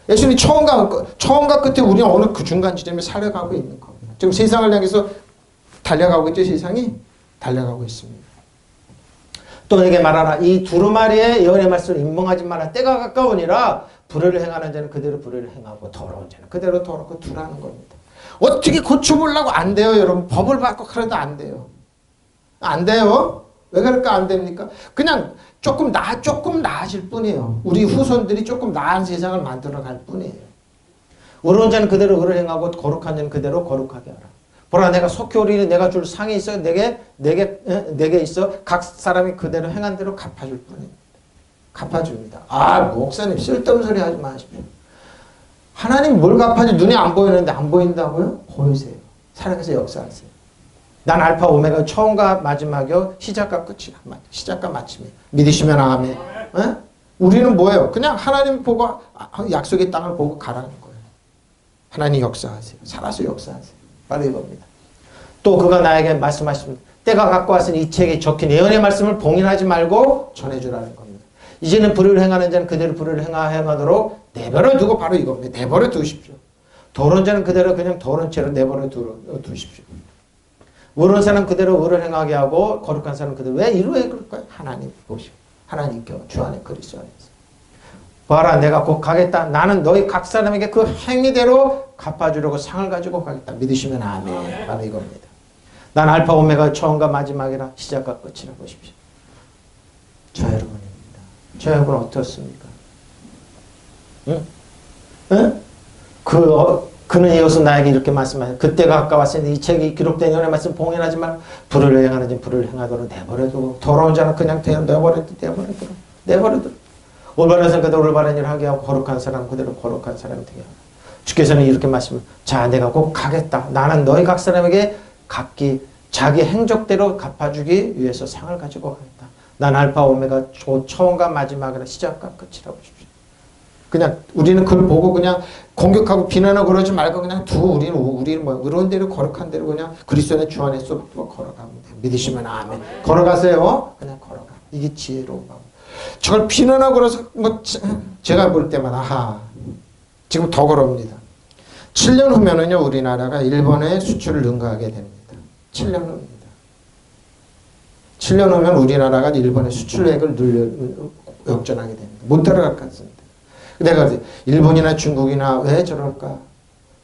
예수님 처음과 끝에 우리는 어느 그 중간 지점에 살아가고 있는 겁니다. 지금 세상을 향해서 달려가고 있죠. 세상이 달려가고 있습니다. 또 내게 말하라. 이 두루마리의 예언의 말씀을 임봉하지 마라. 때가 가까우니라. 불의를 행하는 자는 그대로 불의를 행하고 더러운 자는 그대로 더럽고 두라는 겁니다. 어떻게 고쳐보려고 안 돼요. 여러분 법을 바꿔 그래도 안 돼요. 안 돼요. 왜 그럴까 안 됩니까? 그냥 조금 나아질 뿐이에요. 우리 후손들이 조금 나은 세상을 만들어갈 뿐이에요. 의로운 자는 그대로 의를 행하고 거룩한 자는 그대로 거룩하게 하라. 보라 내가 속히 오리니 내가 줄 상이 있어 내게 있어 각 사람이 그대로 행한 대로 갚아줄 뿐입니다. 갚아줍니다. 목사님 쓸데없는 소리 하지 마십시오. 하나님 뭘 갚아줘? 눈에 안 보이는데 안 보인다고요? 보이세요. 살아계서 역사하세요. 난 알파 오메가 처음과 마지막이요 시작과 끝이야. 시작과 마침이야. 믿으시면 아멘. 에? 우리는 뭐예요? 그냥 하나님 보고 약속의 땅을 보고 가라는 거예요. 하나님 역사하세요. 살아서 역사하세요. 바로 이겁니다. 또 그가 나에게 말씀하십니다. 때가 갖고 왔으니 이 책에 적힌 예언의 말씀을 봉인하지 말고 전해주라는 겁니다. 이제는 불의를 행하는 자는 그대로 불의를 행하도록 내버려 두고 바로 이겁니다. 내버려 두십시오. 더러운 자는 그대로 그냥 더러운 채로 내버려 두십시오. 의로운 사람 그대로 의를 행하게 하고 거룩한 사람 그대로 왜 그럴까요? 하나님 보시고 하나님께 주 안에 그리스도 안에서 봐라 내가 곧 가겠다. 나는 너희 각 사람에게 그 행위대로 갚아주려고 상을 가지고 가겠다. 믿으시면 아멘. 바로 이겁니다. 난 알파 오메가 처음과 마지막이라 시작과 끝이라 보십시오. 저 여러분입니다. 저 여러분 어떻습니까? 응? 응? 그는 이어서 나에게 이렇게 말씀하셨다. 그때가 가까웠으니 이 책이 기록된 예언의 말씀 봉인하지 말. 불의를 행하는 자는 불의를 행하도록 내버려두고 더러운 자는 그냥 내버려두고 올바른 사람 그대로 올바른 일을 하게 하고 거룩한 사람 그대로 거룩한 사람이 되게 하고 주께서는 이렇게 말씀을 자 내가 곧 가겠다. 나는 너희 각 사람에게 각기 자기 행적대로 갚아주기 위해서 상을 가지고 가겠다. 난 알파 오메가 처음과 마지막이라 시작과 끝이라고 보십시오. 그냥 우리는 그걸 보고 그냥 공격하고 비난하고 그러지 말고 그냥 우리는 뭐 의로운 대로 거룩한 대로 그냥 그리스도의 주 안에서 걸어가면 돼요. 믿으시면 아멘. 걸어가세요. 그냥 걸어가. 이게 지혜로운 방법. 저걸 비난하고 그래서 뭐 제가 볼 때마다 지금 더 그럽니다. 7년 후면은요 우리나라가 일본에 수출을 능가하게 됩니다. 7년 후입니다. 7년 후면 우리나라가 일본의 수출액을 역전하게 됩니다. 못 따라갈 것 같습니다. 내가 일본이나 중국이나 왜 저럴까?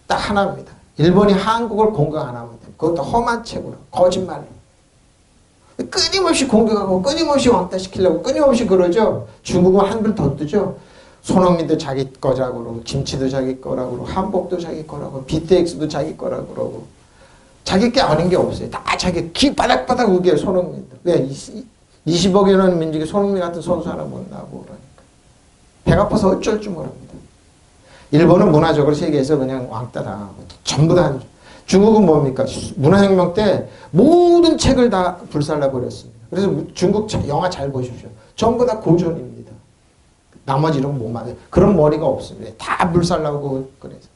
딱 하나입니다. 일본이 한국을 공격 안 하면 됩니다. 그것도 험한 책으로 거짓말로. 끊임없이 공격하고 끊임없이 왕따시키려고 끊임없이 그러죠. 중국은 한불 더 뜨죠. 손흥민도 자기 거라고 그러고 김치도 자기 거라고 그러고 한복도 자기 거라고 그러고 BTX도 자기 거라고 그러고 자기 게 아닌 게 없어요. 다 자기 기 바닥바닥 우겨요. 손흥민도. 왜? 20억이라는 민족이 손흥민 같은 선수 하나 못 나고 그러니까. 배가 아파서 어쩔 줄 모릅니다. 일본은 문화적으로 세계에서 그냥 왕따다. 전부 다. 중국은 뭡니까? 문화혁명 때 모든 책을 다 불살라버렸습니다. 그래서 중국 영화 잘 보십시오. 전부 다 고전입니다. 나머지 이런 못 맞아요. 그런 머리가 없습니다. 다 불살라고 그래서.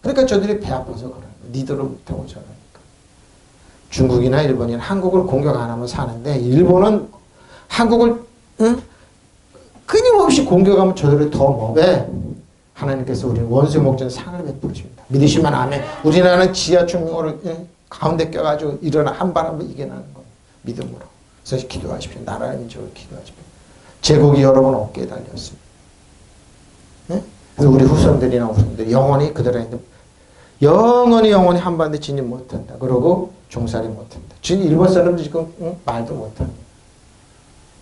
그러니까 저들이 배 아파서 그러는 거예요. 니들을 못하고 저러니까. 중국이나 일본이나 한국을 공격 안 하면 사는데 일본은 한국을 끊임없이 공격하면 저들이 더 뭐배 하나님께서 우리는 원수의 목전 상을 베푸십니다. 믿으시면 아멘. 우리나라는 지하철을 가운데 껴가지고 일어나 한 바람을 이겨나는 거예요. 믿음으로. 그래서 기도하십시오. 나라의 민족을 기도하십시오. 제국이 여러분 어깨에 달렸습니다. 네? 그래서 우리 후손들이 영원히 그들한테 영원히 한반도에 진입 못한다. 그러고 종살이 못한다. 지금 일본 사람들 지금 말도 못합니다.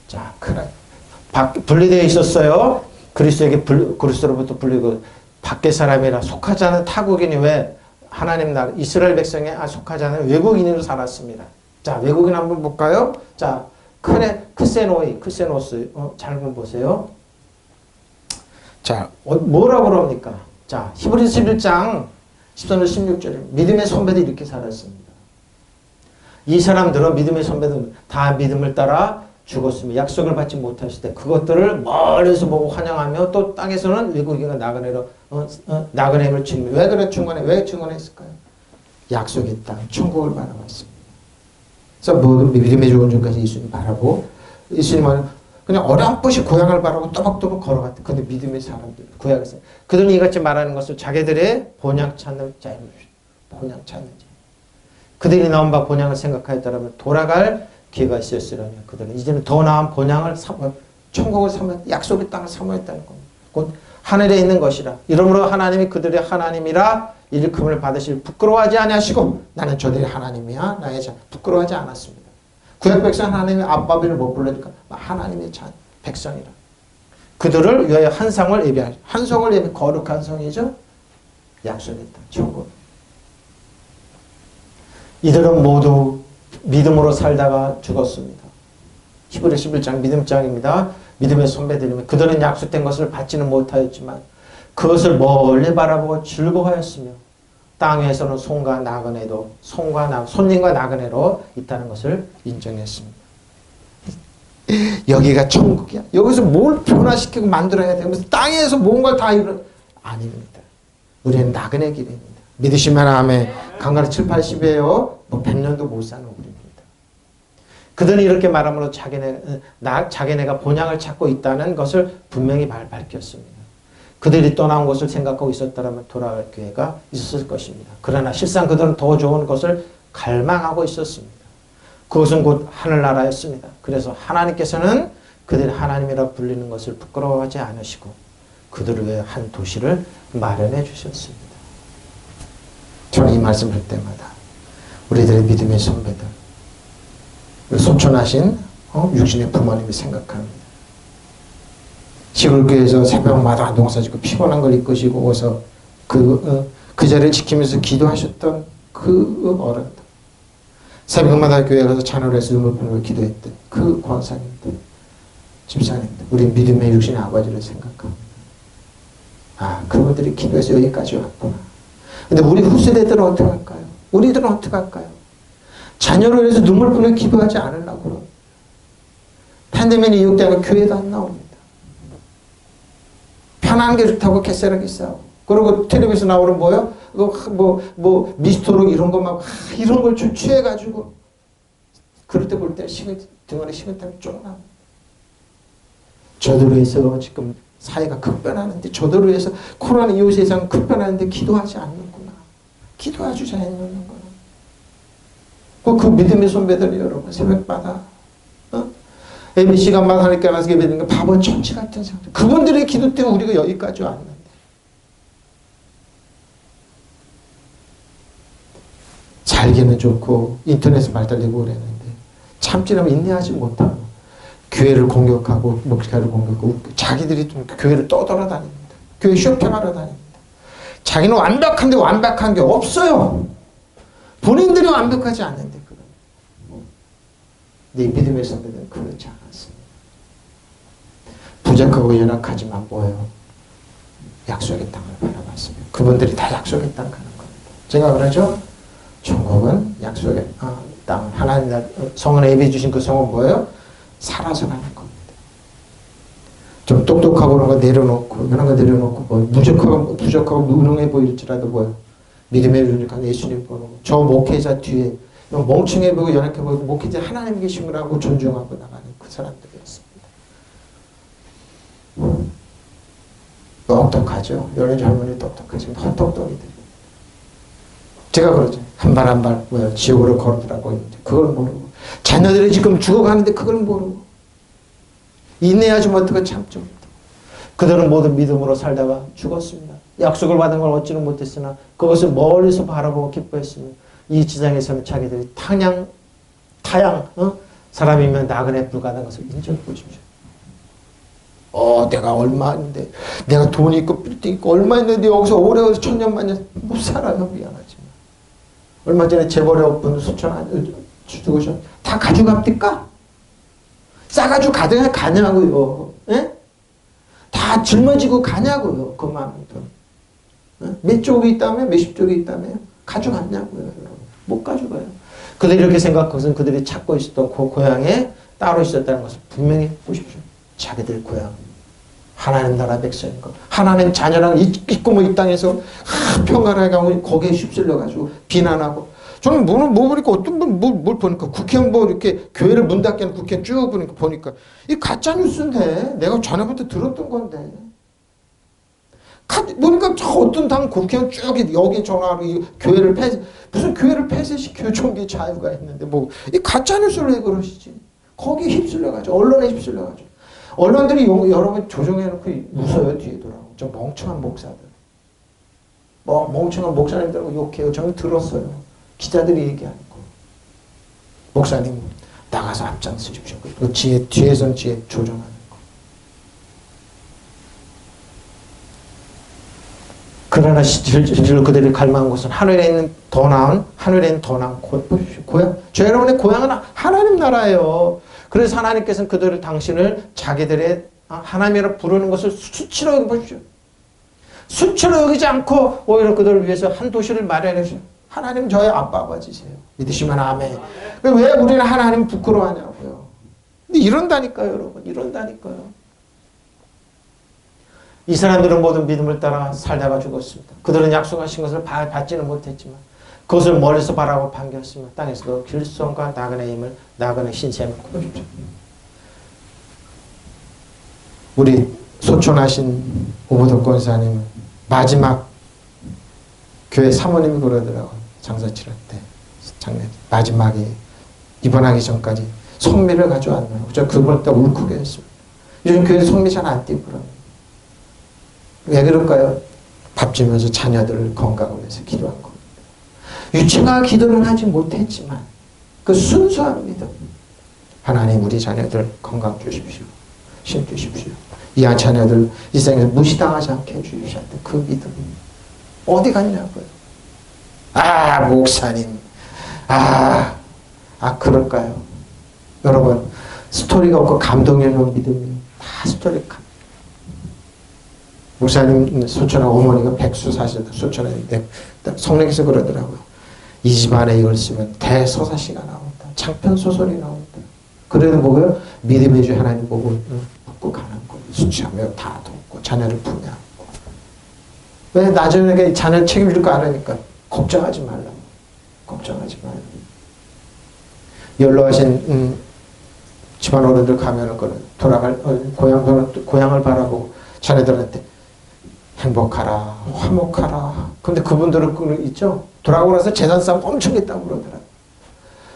자, 그래. 분리되어 있었어요. 그리스도로부터 분리고 밖의 사람이라 속하지 않은 타국인이 왜 하나님 나라 이스라엘 백성에 속하지 않은 외국인으로 살았습니다. 자, 외국인 한번 볼까요? 자, 크세노스 잘 보세요. 자, 뭐라고 그럽니까? 자, 히브리서 11장 13절 16절에 믿음의 선배들이 이렇게 살았습니다. 이 사람들은 믿음의 선배들 다 믿음을 따라 죽었으며 약속을 받지 못하실 때 그것들을 멀리서 보고 환영하며 또 땅에서는 외국인과 나그네를 증명. 왜 증언했을까요? 약속의 땅, 천국을 바라봤습니다. 그래서 모든 믿음의 좋은 중까지 예수님 바라고 예수님은 그냥 어렴풋이 고향을 바라고 또박또박 걸어갔대. 근데 믿음의 사람들, 구약에서 그들은 이같이 말하는 것을 자기들의 본향 찾는 자입니다. 본향 찾는 자. 그들이 나온 바 본향을 생각하였더라면 돌아갈 기회가 있었으려면 그들은 이제는 더 나은 본향을 천국을 약속의 땅을 사모했다는 겁니다. 곧 하늘에 있는 것이라. 이러므로 하나님이 그들의 하나님이라 일금을 받으실 부끄러워하지 아니하시고 나는 저들의 하나님이야 나의 자 부끄러워하지 않았습니다. 구약 백성 하나님의 아빠비를 못 부르니까 하나님의 자 백성이라. 그들을 위하여 한 성을 예배 거룩한 성이죠. 약속의 땅 천국. 이들은 모두 믿음으로 살다가 죽었습니다. 히브리 11장 믿음장입니다. 믿음의 선배들이면 그들은 약속된 것을 받지는 못하였지만 그것을 멀리 바라보고 즐거워하였으며 땅에서는 손님과 나그네로 있다는 것을 인정했습니다. 여기가 천국이야. 여기서 뭘 변화시키고 만들어야 되면서 땅에서 뭔가 다 아닙니다. 우리는 나그네 길입니다. 믿으시면 아멘. 강가로 7, 80이에요. 뭐 100년도 못 사는 우리입니다. 그들은 이렇게 말함으로 자기네가 본향을 찾고 있다는 것을 분명히 밝혔습니다. 그들이 떠나온 것을 생각하고 있었다면 돌아갈 기회가 있었을 것입니다. 그러나 실상 그들은 더 좋은 것을 갈망하고 있었습니다. 그것은 곧 하늘나라였습니다. 그래서 하나님께서는 그들이 하나님이라 불리는 것을 부끄러워하지 않으시고 그들을 위해 한 도시를 마련해 주셨습니다. 저는 이 말씀을 할 때마다 우리들의 믿음의 선배들, 소천하신 육신의 부모님이 생각합니다. 시골교회에서 새벽마다 농사 짓고 피곤한 걸 이끄시고 오서 그 자리를 지키면서 기도하셨던 그 어른들, 새벽마다 교회에 가서 찬양을 해서 눈물 뿌리고 기도했던 그 권사님들, 집사님들, 우리 믿음의 육신의 아버지를 생각합니다. 아, 그분들이 기도해서 여기까지 왔구나. 근데 우리 후세대들은 어떻게 할까요? 우리들은 어떻게 할까요? 자녀를 위해서 눈물 뿌리고 기도하지 않으려고 그러고 팬데믹이 이웃되면 교회도 안 나옵니다. 편한 게 좋다고 개싸르기 싸우고 그리고 텔레비에서 나오는 뭐요? 미스터로 이런 거 막 이런 걸 취해가지고 그럴 때 볼 때 등안에 식은땀이 쭉 나옵니다. 저들을 위해서 지금 사회가 급변하는데 저들을 위해서 코로나 이후 세상 급변하는데 기도하지 않는구나. 기도해 주지 않는구나. 그 믿음의 선배들 여러분 새벽마다 예배 시간마다 하나님께 나서 예배드리는 거 바보 천치 같은 사람들. 그분들의 기도 때문에 우리가 여기까지 왔는데 살기는 좋고 인터넷에 발달되고 그랬는데 참지라면 인내하지 못하고 교회를 공격하고 목사를 공격하고 자기들이 좀 교회를 떠돌아다닙니다. 교회 쇼핑하러 다닙니다. 자기는 완벽한데 완벽한 게 없어요. 본인들이 완벽하지 않는데 그런. 네 믿음의 선배들은 그렇지 않았습니다. 부족하고 연약하지만 뭐예요? 약속의 땅을 바라봤습니다. 그분들이 다 약속의 땅 가는 겁니다. 제가 그러죠? 천국은 약속의 땅. 하나님 성은 예비해 주신 그 성은 뭐예요? 살아서 가는 겁니다. 좀 똑똑하고 그런 거 내려놓고 그런 거 내려놓고 뭐 부족하고 무능해 보일지라도 뭐예요? 믿음의 눈이니까 예수님 보는 거. 저 목회자 뒤에 멍청해 보이고 연약해 보이고 목회자 하나님 계신 거라고 존중하고 나가는 그 사람들이었습니다. 똑똑하죠. 요런 젊은이 똑똑하죠. 헛똑똑이들. 제가 그러죠. 한 발 한 발 뭐야 지옥으로 걸으더라고 있는데 그걸 모르고 자녀들이 지금 죽어가는데 그걸 모르고 인내하지 못하고 참죠. 그들은 모두 믿음으로 살다가 죽었습니다. 약속을 받은 걸 얻지는 못했으나 그것을 멀리서 바라보고 기뻐했으며 이 지상에서는 자기들이 타양 사람이면 나그네 불가능한 것을 인정해 보십시오. 내가 얼마인데 내가 돈이 있고 빌딩 있고 얼마 있는데 여기서 오래 천년만년 못 살아요. 미안하지만 얼마 전에 재벌의 분 수천 죽으셔 다 가져갑니까? 싸가지고 가냐고요. 예? 다 짊어지고 가냐고요. 그 많은 돈. 몇 쪽이 있다며 몇십 쪽이 있다며 가져갔냐고요. 여러분. 못 가져가요. 그들이 이렇게 생각한 것은 그들이 찾고 있었던 그 고향에 따로 있었다는 것을 분명히 보십시오. 자기들 고향. 하나님 나라 백성인 것. 하나님 자녀랑 있고 뭐 이 땅에서 평화를 가고 거기에 휩쓸려가지고 비난하고. 저는 뭐 보니까 어떤 분 뭘 보니까 국회의원 뭐 이렇게 교회를 문 닫게 하는 국회의원 쭉 보니까 이 가짜 뉴스인데 내가 전에부터 들었던 건데. 보니까 저 어떤 당 국회의원 쭉 여기 전화로 이 교회를 무슨 교회를 폐쇄시켜 종교 자유가 있는데 뭐 이 가짜 뉴스를 왜 그러시지? 거기에 휩쓸려가지고 언론에 휩쓸려가지고. 언론들이 여러분 조정해놓고 웃어요. 뒤에 돌아오고. 저 멍청한 목사들. 멍청한 목사님들하고 욕해요. 저는 들었어요. 기자들이 얘기하는 거. 목사님 나가서 앞장서십시오. 그 뒤에선 뒤에 조정하는 거. 그러나 실제로 그들이 갈망한 곳은 하늘에 있는 더 나은 고향. 저 여러분의 고향은 하나님 나라예요. 그래서 하나님께서는 그들을 당신을 자기들의 하나님이라 부르는 것을 수치로 여기보십시오. 수치로 여기지 않고 오히려 그들을 위해서 한 도시를 마련해 주세요. 하나님 저의 아빠 아버지세요. 믿으시면 아멘. 왜 우리는 하나님 부끄러워하냐고요. 근데 이런다니까요, 여러분. 이런다니까요. 이 사람들은 모든 믿음을 따라 살다가 죽었습니다. 그들은 약속하신 것을 받지는 못했지만 그것을 멀리서 바라고 반겼으며 땅에서도 길손과 나그네의 힘을 나그네 신세함을 보십시오. 우리 소천하신 오보덕 권사님 마지막 교회 사모님이 그러더라고요. 장사 치를 때 작년 마지막에 입원하기 전까지 성미를 가져왔나요? 저 그걸 때 울컥해 했습니다. 요즘 교회 성미 잘 안 띄고 그러면 왜 그럴까요? 밥 주면서 자녀들 건강을 위해서 기도한 겁니다. 유치가 기도는 하지 못했지만 그 순수한 믿음. 하나님 우리 자녀들 건강 주십시오. 힘 주십시오. 이 자녀들 이 세상에서 무시당하지 않게 해주셨던 그 믿음. 어디 갔냐고요. 목사님. 그럴까요? 여러분 스토리가 없고 감동이 없는 믿음이 다 스토리가. 목사님 소천한 어머니가 백수 사시다 소천했는데 성령께서 그러더라고요. 이 집안에 이걸 쓰면 대서사시가 나온다. 장편 소설이 나온다. 그래도 뭐고요? 믿음의 주 하나님 보고 묻고 가는 거. 수치하며 다 돕고 자녀를 품에 안고. 왜 나중에 자녀를 책임질 거 알으니까 걱정하지 말라고. 걱정하지 말라고. 연로하신 집안 어른들 가면은 돌아갈 고향을 바라보고 자녀들한테 행복하라, 화목하라. 근데 그분들은 있죠? 돌아오고 나서 재산 싸움 엄청 했다고 그러더라고요.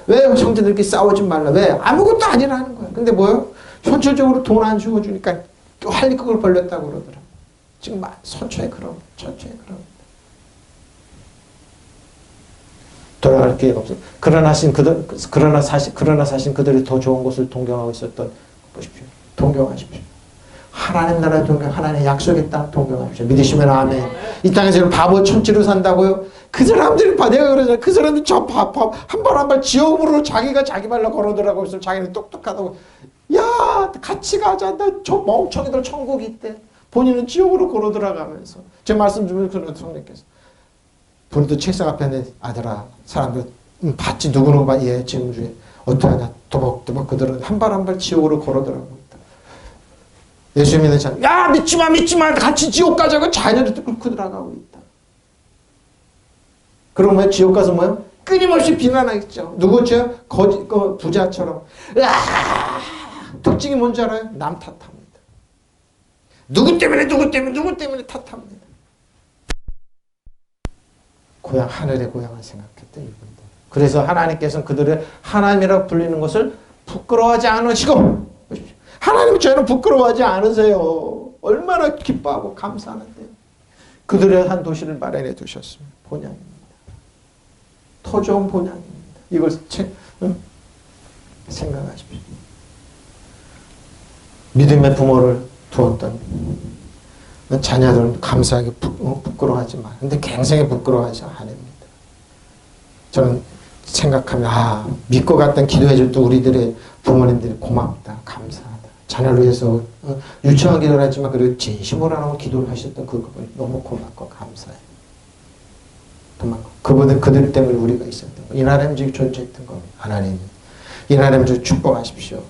왜 형제들끼리 싸우지 말라? 왜? 아무것도 아니라는 거야. 근데 뭐요? 현실적으로 돈 안 주어주니까 할리 그걸 벌렸다고 그러더라고요. 지금 천천히 그럼. 돌아갈 기회가 없어. 그러나 사실 그들이 더 좋은 곳을 동경하고 있었던 보십시오. 동경하십시오. 하나님 나라 동경, 하나님의 약속의 땅 동경하십시오. 믿으시면 아멘. 이 땅에서 바보 천지로 산다고요? 그 사람들이 내가 그러잖아. 그 사람들이 저 한 발 한 발 지옥으로 자기가 자기 발로 걸어들어가고 있어. 자기는 똑똑하다고. 야, 같이 가자. 저 멍청이들 천국이 있대. 본인은 지옥으로 걸어들어가면서. 제 말씀 주면 그런 성령께서. 본인도 책상 앞에 있는 아들아, 사람들 봤지 누구는 봐. 얘 지금 주에 어떠하냐. 도박도박 그들은 한 발 한 발 지옥으로 걸어들어가고 있다. 예수 믿는 자는 야 믿지마 같이 지옥 가자고 자녀를 끌고 들어가고 있다. 그러면 지옥 가서 뭐요? 끊임없이 비난하겠죠. 누구죠? 부자처럼. 특징이 뭔지 알아요? 남 탓합니다. 누구 때문에 탓합니다. 하늘의 고향을 생각했던 이분들. 그래서 하나님께서는 그들을 하나님이라고 불리는 것을 부끄러워하지 않으시고, 하나님 저희는 부끄러워하지 않으세요. 얼마나 기뻐하고 감사하는데요. 그들의 한 도시를 마련해 두셨습니다. 본향입니다. 더 좋은 본향입니다. 이걸 생각하십시오. 믿음의 부모를 두었던 자녀들은 감사하게 부끄러워하지 마. 근데 굉장히 부끄러워하지 않습니다. 저는 생각하면 믿고 갔던 기도해줬던 우리들의 부모님들이 고맙다, 감사하다. 자녀를 위해서 유치원 기도를 했지만 그래도 진심으로 하고 기도를 하셨던 그분이 너무 고맙고 감사해요. 그들 때문에 우리가 있었던 거. 이 나라님 지금 존재했던 겁니다. 하나님, 이 나라님 좀 축복하십시오.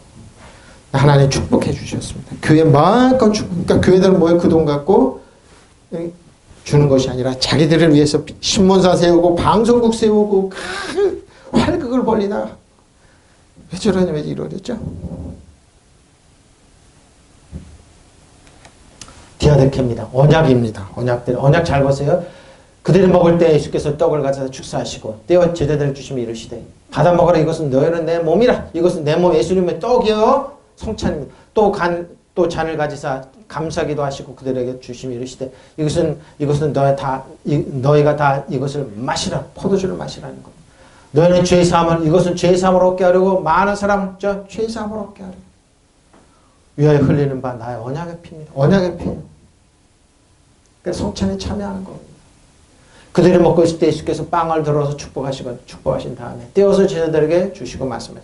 하나님 축복해 주셨습니다. 교회 마음껏 그러니까 교회들은 뭐예요? 그 돈 갖고 주는 것이 아니라 자기들을 위해서 신문사 세우고 방송국 세우고 활극을 벌리다. 왜 저러냐, 왜 이러랬죠? 디아데케입니다. 언약입니다. 언약 잘 보세요. 그들이 먹을 때 예수께서 떡을 가져다 축사하시고 떼어 제자들을 주시며 이르시되 받아 먹으라. 이것은 너희는 내 몸이라. 이것은 내 몸. 예수님의 떡이요 성찬입니다. 또 잔을 가지사 감사기도 하시고 그들에게 주시며 이르시되 이것은 너희가 다 이것을 마시라. 포도주를 마시라는 겁니다. 너희는 죄 사함을 이것은 죄 사함을 얻게 하려고 많은 사람 죄 사함을 얻게 하려고 위하여 흘리는 바 나의 언약의 피입니다. 언약의 피. 그래서 성찬에 참여하는 겁니다. 그들이 먹고 있을 때 예수께서 빵을 들어서 축복하신 다음에 떼어서 제자들에게 주시고 말씀해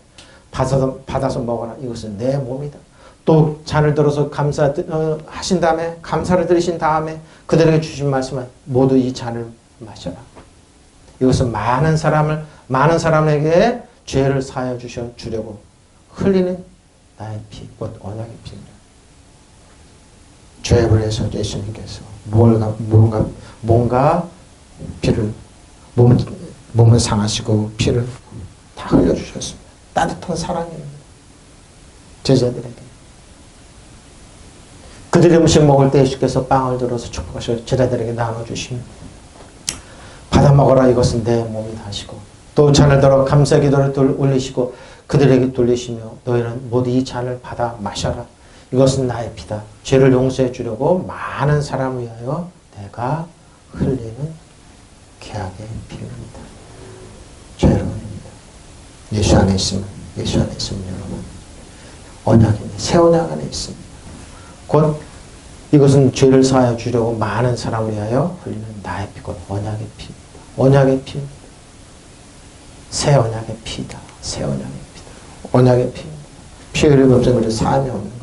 받아서 먹어라. 이것은 내 몸이다. 또 잔을 들어서 하신 다음에 감사를 드리신 다음에 그들에게 주신 말씀은 모두 이 잔을 마셔라. 이것은 많은 사람에게 죄를 사하여 주려고 흘리는 나의 피, 곧 언약의 피입니다. 죄를 해서 예수님께서 뭔가 피를 몸을 상하시고 피를 다 흘려주셨습니다. 따뜻한 사랑입니다. 제자들에게. 그들이 음식 먹을 때 예수께서 빵을 들어서 축복하셔서 제자들에게 나눠주시며 받아 먹어라. 이것은 내 몸이다 하시고 또 잔을 들어 감사 기도를 올리시고 그들에게 돌리시며 너희는 모두 이 잔을 받아 마셔라. 이것은 나의 피다. 죄를 용서해 주려고 많은 사람을 위하여 내가 흘리는 계약의 피입니다. 자, 여러분입니다. 예수 안에 있으면 여러분 언약입니다. 새 언약 안에 있습니다. 곧 이것은 죄를 사하여 주려고 많은 사람을 위하여 흘리는 나의 피, 곧 언약의 피입니다. 언약의 피입니다. 새 언약의 피다. 새 언약의 피다. 언약의 피입니다. 피 흘리고 없는 것은 사함이 없는 겁니다.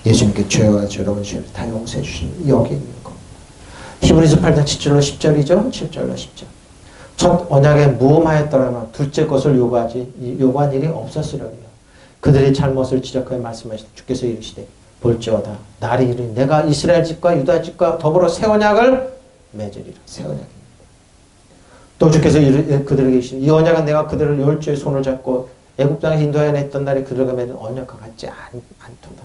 예수님께 죄와 여러분 죄를 다 용서해 주시는 여기 있는 겁니다. 히브리서 8장 7절로 10절이죠. 7절로 10절. 첫 언약에 무음하였더라면 둘째 것을 요구한 일이 없었으려니요. 그들의 잘못을 지적하여 말씀하시되 주께서 이르시되 볼지어다 날이 이르니 내가 이스라엘 집과 유다 집과 더불어 새 언약을 맺으리라. 새 언약입니다. 또 주께서 그들에게 이르시니 이 언약은 내가 그들을 열주의 손을 잡고 애굽 땅에서 인도하여 냈던 날에 그들과 맺은 언약과 같지 않도다.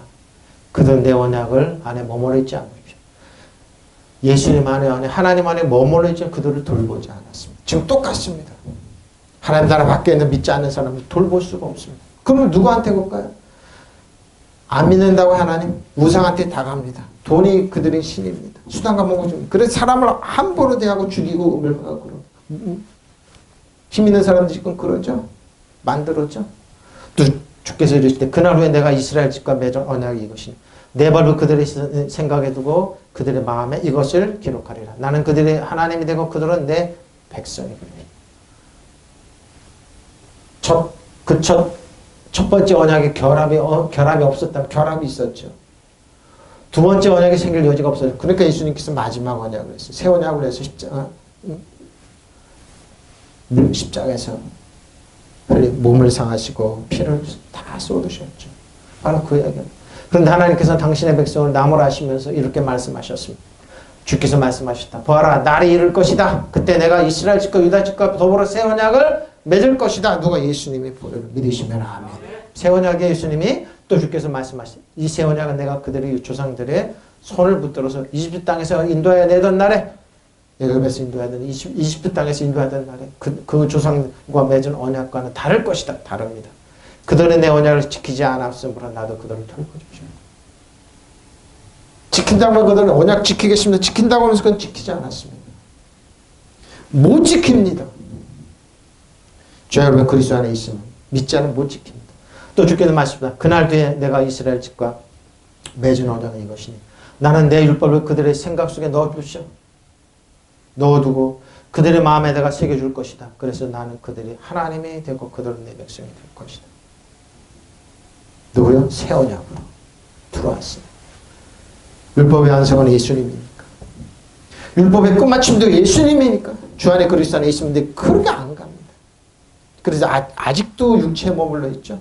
그들은 내 언약을 안에 머물러 있지 않으십시오. 예수님 안에 하나님 안에 머물러 있지 그들을 돌보지 않았습니다. 지금 똑같습니다. 하나님 나라 밖에 있는 믿지 않는 사람을 돌볼 수가 없습니다. 그러면 누구한테 갈까요? 안 믿는다고 하나님 우상한테 다 갑니다. 돈이 그들의 신입니다. 수단과 목을 줍니다. 그래서 사람을 함부로 대하고 죽이고 멸망하고 그러고 힘 있는 사람들이 지금 그러죠. 만들었죠. 또 주께서 이르실 때 그날 후에 내가 이스라엘 집과 맺은 언약이 이것이니 내 법을 그들의 생각에 두고 그들의 마음에 이것을 기록하리라. 나는 그들의 하나님이 되고 그들은 내 백성이니라. 첫 번째 언약에 결합이 없었다면 결합이 있었죠. 두 번째 언약이 생길 여지가 없어요. 그러니까 예수님께서 마지막 언약을 했어요. 새 언약을 해서 십자가에서 몸을 상하시고 피를 다 쏟으셨죠. 바로 그 이야기입니다. 그런데 하나님께서 당신의 백성을 나무라 하시면서 이렇게 말씀하셨습니다. 주께서 말씀하셨다. 보아라, 날이 이를 것이다. 그때 내가 이스라엘 집과 유다 집과 더불어 새 언약을 맺을 것이다. 누가? 예수님이 보여를 믿으시면 아멘. 새 언약의 예수님이 또 주께서 말씀하시다. 이 새 언약은 내가 그들의 조상들의 손을 붙들어서 이집트 땅에서 인도하여 내던 날에, 애굽에서 인도하던 이집트 땅에서 인도하던 날에 그 조상과 맺은 언약과는 다를 것이다. 다릅니다. 그들은 내 언약을 지키지 않았으므로 나도 그들을 돌보십시오. 지킨다고 하면 그들은 언약 지키겠습니다. 지킨다고 하면서 그건 지키지 않았습니다. 못 지킵니다. 주 여러분, 그리스도 안에 있으면 믿지 않으면 못 지킵니다. 또 주께서 말씀하십니다. 그날 뒤에 내가 이스라엘 집과 맺은 언약은 이것이니 나는 내 율법을 그들의 생각 속에 넣어주시오. 넣어두고 그들의 마음에다가 새겨줄 것이다. 그래서 나는 그들이 하나님이 되고 그들은 내 백성이 될 것이다. 누구요? 새 언약으로 들어왔습니다. 율법의 완성은 예수님이니까. 율법의 끝마침도 예수님이니까. 주 안에 그리스도 안에 있으면 그렇게 안 갑니다. 그래서 아직도 육체에 머물러 있죠.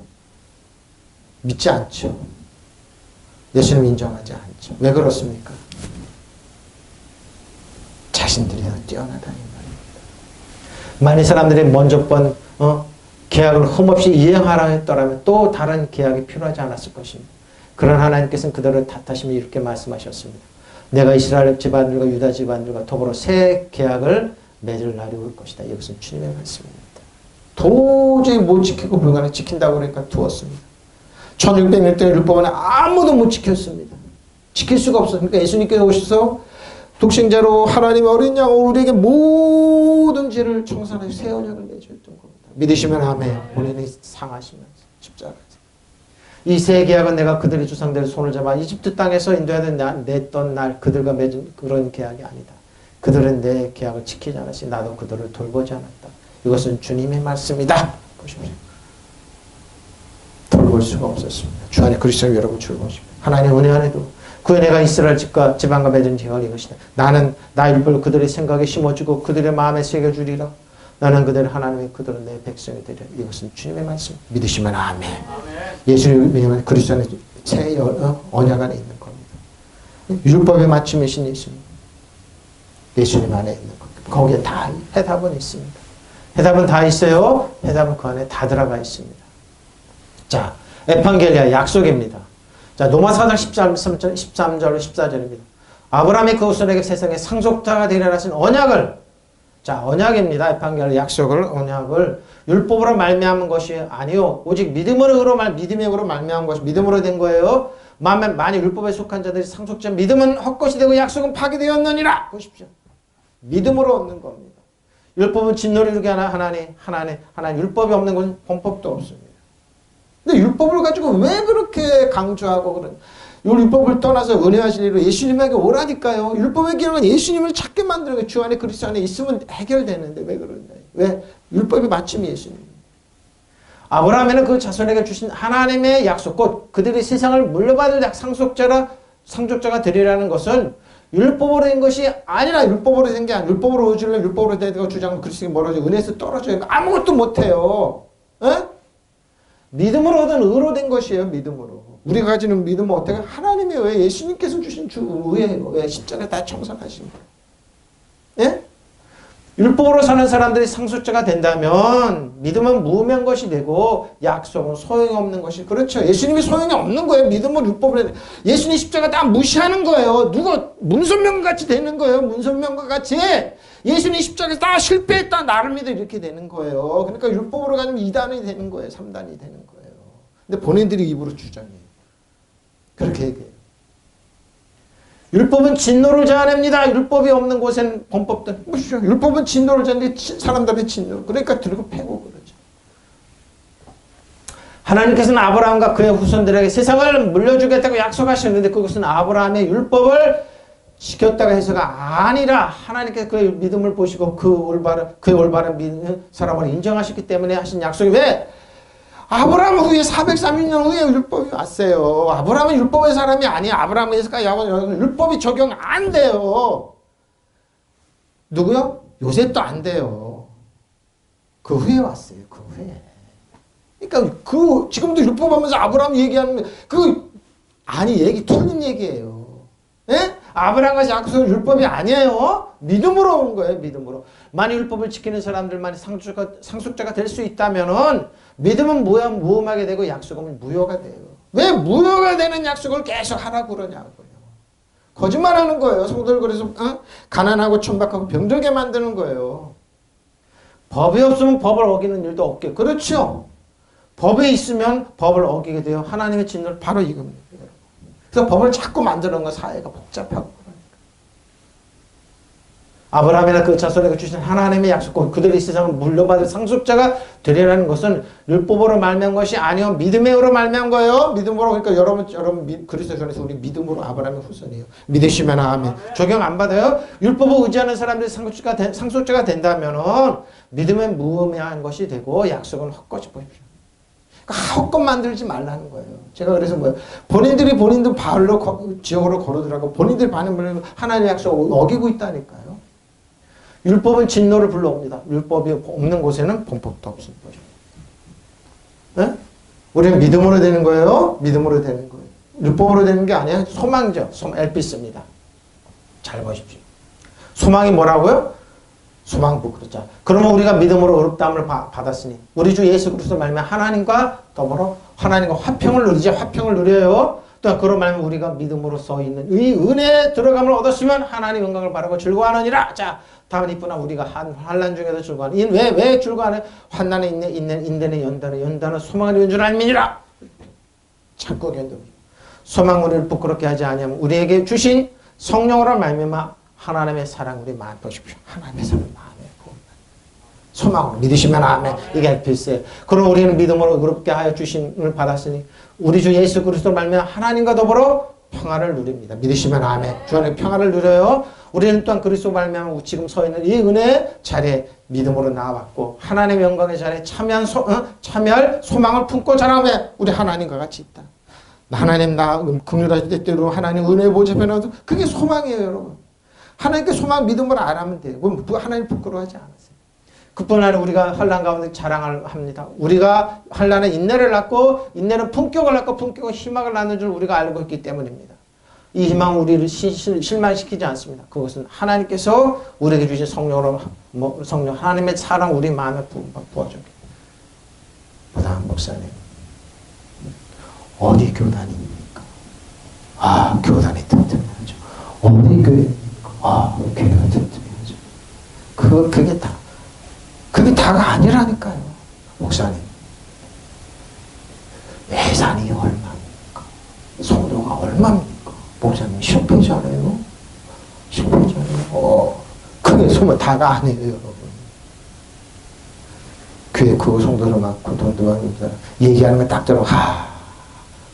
믿지 않죠. 예수님 인정하지 않죠. 왜 그렇습니까? 자신들이 뛰어나다는 말입니다. 만일 사람들이 먼저 번 계약을 흠없이 이행하라 했더라면 또 다른 계약이 필요하지 않았을 것입니다. 그런 하나님께서는 그들을 탓하시며 이렇게 말씀하셨습니다. 내가 이스라엘 집안들과 유다 집안들과 더불어 새 계약을 맺을 날이 올 것이다. 이것은 주님의 말씀입니다. 도저히 못 지키고 불가능 지킨다고 그러니까 두었습니다. 1600년 동안 율법은 아무도 못 지켰습니다. 지킬 수가 없어. 그러니까 예수님께서 오셔서 독생자로 하나님의 어린 양으로 우리에게 모든 죄를 청산하여 새 언약을 맺어줬던 겁니다. 믿으시면 아멘. 본인이 상하시면서 십자가에서. 이 새 계약은 내가 그들의 조상들의 손을 잡아 이집트 땅에서 인도하던 냈던 날 그들과 맺은 그런 계약이 아니다. 그들은 내 계약을 지키지 않았으니 나도 그들을 돌보지 않았다. 이것은 주님의 말씀이다. 보십시오. 돌볼 수가 없었습니다. 주 안에 그리스도 여러분 돌보십시오. 하나님의 은혜 안에도 그 은혜가 이스라엘 집과 지방과 맺은 계약이 이것이다. 나는 나의 율법을 그들의 생각에 심어주고 그들의 마음에 새겨주리라. 나는 그들의 하나님의 그들은 내 백성이 되리라. 이것은 주님의 말씀. 믿으시면 아멘. 예수님은 그리스도 안에 새 언약 안에 있는 겁니다. 율법의 마침이신 예수님. 예수님 안에 있는 겁니다. 거기에 다 해답은 있습니다. 해답은 다 있어요. 해답은 그 안에 다 들어가 있습니다. 자, 에판겔리아 약속입니다. 자, 로마사장 13절 14절입니다. 아브라함이 그 후손에게 세상의 상속자가 되리라 하신 언약을, 자, 언약입니다. 에판겔리아 약속을, 언약을 율법으로 말미암은 것이 아니요 오직 믿음으로 말미암은 것이, 믿음으로 된 거예요. 만일 율법에 속한 자들이 상속자, 믿음은 헛것이 되고 약속은 파기되었느니라. 보십시오. 믿음으로 얻는 겁니다. 율법은 진노를 이루게 하나님 율법이 없는 건 범법도 없습니다. 근데 율법을 가지고 왜 그렇게 강조하고 그런, 율법을 떠나서 은혜하실 일로 예수님에게 오라니까요. 율법의 기능은 예수님을 찾게 만들어요. 주 안에 그리스도 안에 있으면 해결되는데 왜 그러냐. 왜? 율법이 마침이 예수님입니다. 아브라함에는 그 자손에게 주신 하나님의 약속, 곧 그들이 세상을 물려받을 상속자가 되리라는 것은 율법으로 된 것이 아니라, 율법으로 된 게 아니라, 율법으로 의지를 율법으로 되고 주장하면 그리스도에게 멀어져 은혜에서 떨어져요. 아무것도 못해요. 에? 믿음으로 얻은 의로 된 것이에요. 믿음으로. 우리가 가지는 믿음은 어떻게? 하나님의 왜 예수님께서 주신 주 의예요. 왜 십자가에 다 청산하신 거예요. 예? 율법으로 사는 사람들이 상속자가 된다면 믿음은 무의미한 것이 되고 약속은 소용이 없는 것이, 그렇죠. 예수님이 소용이 없는 거예요. 믿음은 율법을, 예수님 십자가 다 무시하는 거예요. 누가 문선명과 같이 되는 거예요. 문선명과 같이 예수님 십자가에서 다 실패했다 나름이다 이렇게 되는 거예요. 그러니까 율법으로 가면 2단이 되는 거예요. 3단이 되는 거예요. 근데 본인들이 입으로 주장해요. 그렇게 얘기해요. 율법은 진노를 자아냅니다. 율법이 없는 곳에는 범법도, 보십시오. 율법은 진노를 자는데 사람들의 진노. 그러니까 들고 패고 그러죠. 하나님께서는 아브라함과 그의 후손들에게 세상을 물려주겠다고 약속하셨는데 그것은 아브라함의 율법을 지켰다가 해서가 아니라 하나님께서 그의 믿음을 보시고 그의 올바른 사람을 인정하셨기 때문에 하신 약속이, 왜? 아브라함 후에 430년 후에 율법이 왔어요. 아브라함은 율법의 사람이 아니에요. 아브라함은 율법이 적용 안 돼요. 누구요? 요셉도 안 돼요. 그 후에 왔어요. 그 후에. 그러니까 지금도 율법하면서 아브라함 얘기하는 얘기 틀린 얘기예요. 예? 아브라함과 약속은 율법이 아니에요. 믿음으로 온 거예요. 믿음으로. 만약 율법을 지키는 사람들만이 상속자가 될 수 있다면은 믿음은 무험하게 되고 약속은 무효가 돼요. 왜 무효가 되는 약속을 계속 하라고 그러냐고요. 거짓말하는 거예요. 성도들 그래서 가난하고 천박하고 병들게 만드는 거예요. 법이 없으면 법을 어기는 일도 없게. 그렇죠. 법에 있으면 법을 어기게 돼요. 하나님의 진노를 바로 이겁니다. 그래서 법을 자꾸 만드는 거 사회가 복잡하고 그러니까. 아브라함이나 그 자손에게 주신 하나님의 약속과 그들이 이 세상을 물려받을 상속자가 되리라는 것은 율법으로 말미암은 것이 아니요 믿음으로 말미암은 거예요. 믿음으로. 그러니까 여러분 그리스도에 관해서 우리 믿음으로 아브라함의 후손이에요. 믿으시면 아멘. 적용 안 받아요? 율법을 의지하는 사람들이 상속자가 된다면은 믿음은 무의미한 것이 되고 약속은 헛것이 보십시오. 그러니까 헛것 만들지 말라는 거예요. 제가 그래서 본인들 발로 지옥으로 걸어들어가고 본인들이 반응을 하나님의 약속을 어기고 있다니까요. 율법은 진노를 불러옵니다. 율법이 없는 곳에는 범법도 없는 거죠. 네? 우리는 믿음으로 되는 거예요. 믿음으로 되는 거예요. 율법으로 되는 게 아니에요. 소망이죠. 엘피스입니다. 잘 보십시오. 소망이 뭐라고요? 소망부 그렇죠. 그러면 우리가 믿음으로 의롭다함을 받았으니 우리 주 예수 그리스도 말미암아 하나님과 더불어 하나님과 화평을 누리죠. 화평을 누려요. 또 그런 말면 우리가 믿음으로 써 있는 이 은혜에 들어감을 얻었으면 하나님 영광을 바라고 즐거워하느니라. 자, 다만 이쁘나 우리가 환난 중에도 즐거워하는 왜 즐거워하는 환난에 인내는 연단은 소망을 이룬 줄 알미니라. 참고 견뎌. 소망 우리를 부끄럽게 하지 아니하면 우리에게 주신 성령으로 말미암아 하나님의 사랑 우리 마음 보십시오. 하나님의 사랑 마음에 부어. 소망을 믿으시면 아멘. 이게 필수예요. 그럼 우리는 믿음으로 의롭게 하여 주심을 받았으니 우리 주 예수 그리스도 말미암아 하나님과 더불어 평화를 누립니다. 믿으시면 아멘. 주 안에 평화를 누려요. 우리는 또한 그리스도 말미암아 지금 서 있는 이 은혜의 자리에 믿음으로 나아왔고 하나님의 영광의 자리에 참여할 소망을 품고 자라며 우리 하나님과 같이 있다. 하나님 나 긍휼하실 때때로 하나님 은혜의 보좌에 나와서 그게 소망이에요, 여러분. 하나님께 소망 믿음을 안 하면 돼요. 그럼 하나님 부끄러워하지 않으세요. 그뿐 아니라 우리가 환난 가운데 자랑을 합니다. 우리가 환난에 인내를 낳고 인내는 품격을 낳고 품격은 희망을 낳는 줄 우리가 알고 있기 때문입니다. 이 희망은 우리를 실망시키지 않습니다. 그것은 하나님께서 우리에게 주신 성령으로 성령 하나님의 사랑 우리 마음에 부어줘. 부담 목사님 어디 교단입니까? 아 교단이 튼튼하죠. 어디 교회입니까? 아 교회가 튼튼하죠. 그게 다가 아니라니까요. 목사님 예산이 얼마입니까? 성도가 얼마입니까? 목사님 10배잖아요. 10배잖아요. 그게 소문 다가 아니에요, 여러분. 교회 그 성도를 많고 돈도 많은 사람 얘기하는 거 딱 들어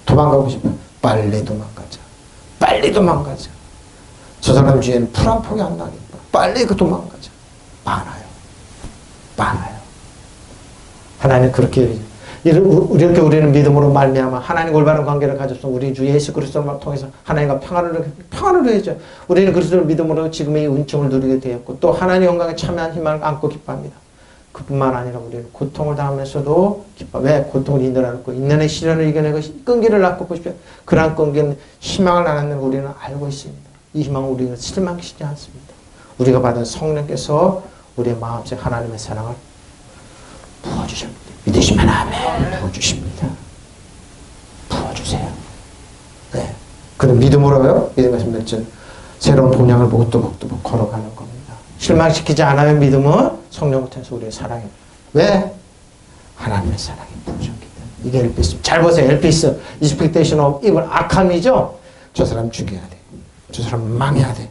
도망가고 싶어. 빨리 도망가자. 빨리 도망가자. 저 사람 주위에는 풀 한 폭이 안 나니까 빨리 도망가자. 많아요. 하나님 그렇게 이렇게 우리는 믿음으로 말미암아 하나님 올바른 관계를 가졌어. 우리 주 예수 그리스도를 통해서 하나님과 평화를 누리죠. 우리는 그리스도를 믿음으로 지금의 은총을 누리게 되었고 또 하나님의 영광에 참여한 희망을 안고 기뻐합니다. 그뿐만 아니라 우리는 고통을 당하면서도 기뻐. 왜? 고통을 인내하고 인내의 시련을 이겨내고 끈기를 낳고 보십시오. 그러한 끈기는 희망을 나누는 우리는 알고 있습니다. 이 희망은 우리는 실망시키지 않습니다. 우리가 받은 성령께서 우리의 마음속에 하나님의 사랑을 부어주십니다. 믿으시면 아멘. 부어주십니다. 부어주세요. 네. 그럼 믿음으로요. 믿음에서 맺은 새로운 동향을 보고 또 걸어가는 겁니다. 실망시키지 않아요. 믿음은 성령을 통해서 우리의 사랑이. 왜? 하나님의 사랑이 부어졌기 때문에. 이게 엘피스. 잘 보세요. 엘피스. Expectation of evil. 악함이죠. 저 사람 죽여야 돼. 저 사람 망해야 돼.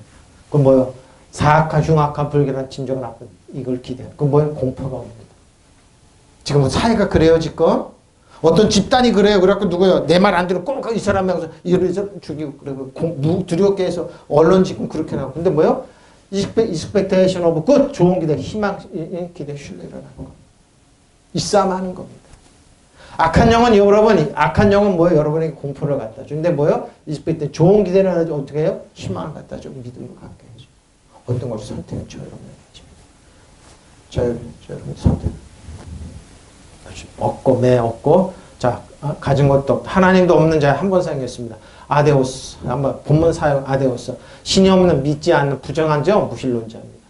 그건 뭐요? 사악한, 흉악한, 불결한, 진정한 나쁜 이걸 기대해. 그건 뭐예요? 공포가 옵니다. 지금 사회가 그래요, 지금. 어떤 집단이 그래요. 그래갖고 누구요? 내 말 안 들으면 꼭 이 사람하고서 이런 죽이고 그리고 두렵게 해서 언론 지금 그렇게 나오고. 근데 뭐요? Expectation of good. 좋은 기대, 희망, 기대, 신뢰라는 거. 이 싸움 하는 겁니다. 악한 영은 뭐예요? 여러분에게 공포를 갖다 줘. 근데 뭐예요? Expectation. 좋은 기대는 어떻게 해요? 희망을 갖다 줘. 믿음을 갖게 해줘. 어떤 것을 선택했죠, 여러분. 여러분 선택. 얻고 매 얻고 자 가진 것도 없다. 하나님도 없는 자에 한 번 사용했습니다. 아데오스. 한번 본문 사용 아데오스. 신이 없는 믿지 않는 부정한 자 무신론자입니다.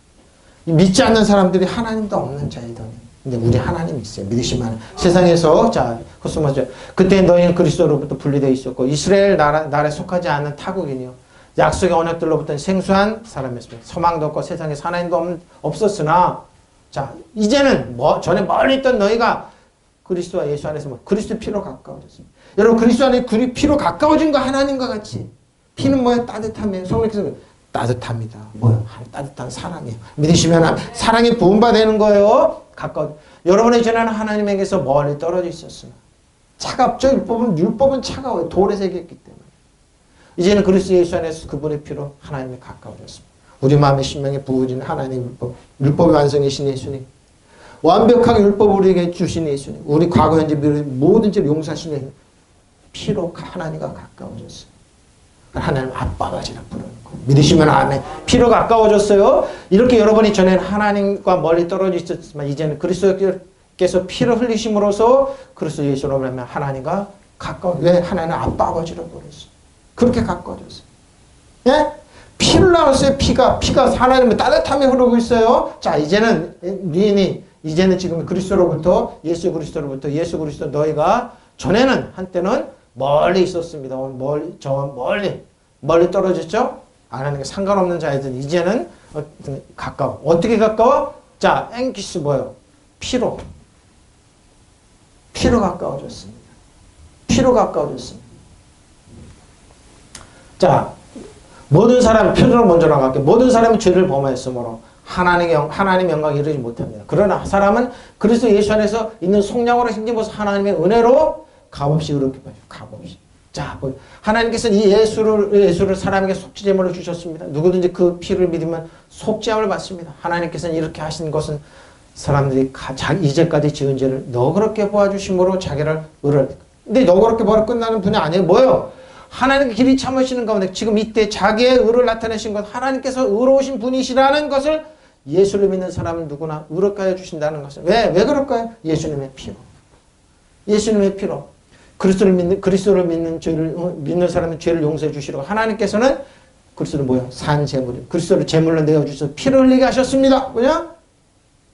믿지 않는 사람들이 하나님도 없는 자이더니 근데 우리 하나님 있어요. 믿으시면 세상에서 자 코스모스 그때 너희는 그리스도로부터 분리되어 있었고 이스라엘 나라에 속하지 않는 타국이니요 약속의 언약들로부터 생소한 사람이었습니다. 소망도 없고 세상에 하나님도 없었으나 자 이제는 전에 멀리 있던 너희가 그리스도와 예수 안에서 그리스도 피로 가까워졌습니다. 여러분 그리스도 안에 피로 가까워진 거 하나님과 같이 피는 뭐예요? 따뜻함이에요. 성령께서 따뜻합니다. 뭐요? 따뜻한 사랑이에요. 믿으시면 사랑이 부음받는 거예요. 가까워. 여러분의 전에는 하나님에게서 멀리 떨어져 있었으나 차갑죠. 율법은 차가워요. 돌에 새겼기 때문에. 이제는 그리스도 예수 안에서 그분의 피로 하나님이 가까워졌습니다. 우리 마음의 심령에 부어진 하나님 율법의 완성이신 예수님. 완벽하게 율법을 우리에게 주신 예수님. 우리 과거 현재 미래 모든 죄를 용서하신 예수님. 피로 하나님과 가까워졌어요. 하나님 아빠가지라 부르는 거예요. 믿으시면 아멘. 피로 가까워졌어요. 이렇게 여러분이 전에는 하나님과 멀리 떨어져 있었지만 이제는 그리스도께서 피를 흘리심으로써 그리스도 예수로 하면 하나님과 왜 하나님은 아빠 아버지라 부르셨어요. 그렇게 가까워졌어요. 예? 피를 나눴어요. 피가 하나님의 따뜻함이 흐르고 있어요. 자 이제는 이제는 지금 그리스도로부터 예수 그리스도 너희가 전에는 한때는 멀리 있었습니다. 멀리 떨어졌죠? 하나님께 상관없는 자이든 이제는 가까워. 어떻게 가까워? 자, 앵키스 뭐예요? 피로 가까워졌습니다. 피로 가까워졌습니다. 자, 모든 사람이 표준으로 먼저 나갈게요. 모든 사람이 죄를 범하였으므로 하나님 영광에 이르지 못합니다. 그러나 사람은 그리스도 예수 안에서 있는 속량으로 힘입어서 하나님의 은혜로 값없이 의롭게 봐요. 값없이. 자, 하나님께서 이 예수를 사람에게 속죄제물로 주셨습니다. 누구든지 그 피를 믿으면 속죄함을 받습니다. 하나님께서는 이렇게 하신 것은 사람들이 이제까지 지은 죄를 너그럽게 보아주심으로 자기를 근데 너그럽게 보아 끝나는 분이 아니에요. 뭐예요? 하나님께 길이 참으시는 가운데 지금 이때 자기의 의를 나타내신 것 하나님께서 의로우신 분이시라는 것을 예수를 믿는 사람은 누구나 의롭게 하여 주신다는 것을 왜 그럴까요? 예수님의 피로. 예수님의 피로. 그리스도를 믿는 사람은 죄를 용서해 주시려고 하나님께서는 그리스도를 뭐요? 산 제물이요. 그리스도를 제물로 내어 주셔서 피를 흘리게 하셨습니다. 뭐냐?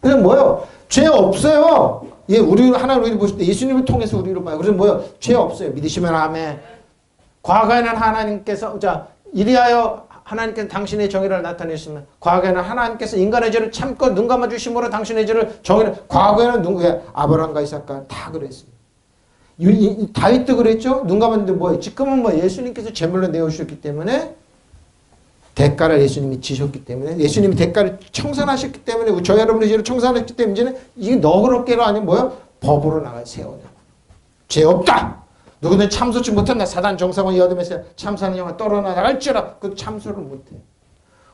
그래서 뭐요? 죄 없어요. 하나님 우리를 보실 때 예수님을 통해서 우리를 봐요. 그래서 뭐요? 죄 없어요. 믿으시면 아멘. 과거에는 하나님께서 이리하여 하나님께서 당신의 정의를 나타내시면 과거에는 하나님께서 인간의 죄를 참고 눈 감아 주심으로 당신의 죄를 과거에는 누구야? 아브라함과 이삭과 다 그랬습니다. 다윗도 그랬죠? 눈 감았는데 뭐예요? 지금은 예수님께서 제물로 내어주셨기 때문에 대가를 예수님이 지셨기 때문에 예수님이 대가를 청산하셨기 때문에 저 여러분의 죄를 청산하셨기 때문에 이제는 이게 너그럽게가 아니면 뭐예요? 법으로 나가 세워냐. 죄 없다. 누구든 참소치 못한다. 사단 정상을 여드면서 참사는 영화 떨어나갈지라 그 참소를 못해.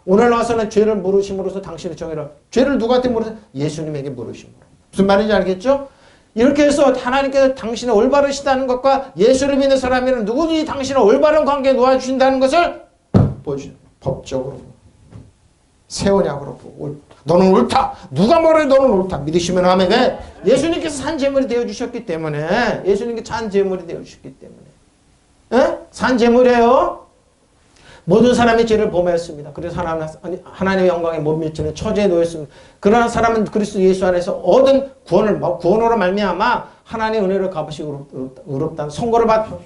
오늘 와서는 죄를 물으심으로써 당신의 정의를 죄를 누구한테 물으세요? 예수님에게 물으심으로. 무슨 말인지 알겠죠? 이렇게 해서 하나님께서 당신의 올바르시다는 것과 예수를 믿는 사람이면 누구든지 당신의 올바른 관계에 놓아주신다는 것을 보여주죠. 법적으로. 세원약으로 보고 너는 옳다. 누가 뭐래 너는 옳다. 믿으시면 하면 왜? 예수님께서 산 제물이 되어주셨기 때문에 예수님께서 산 제물이 되어주셨기 때문에 산 제물이에요. 모든 사람이 죄를 범하였습니다. 그래서 하나님의 영광에 못 미치는 처지에 놓였습니다. 그러나 사람은 그리스도 예수 안에서 얻은 구원으로 말미암아 하나님의 은혜를 값없이 의롭다는 선고를 받으십시오.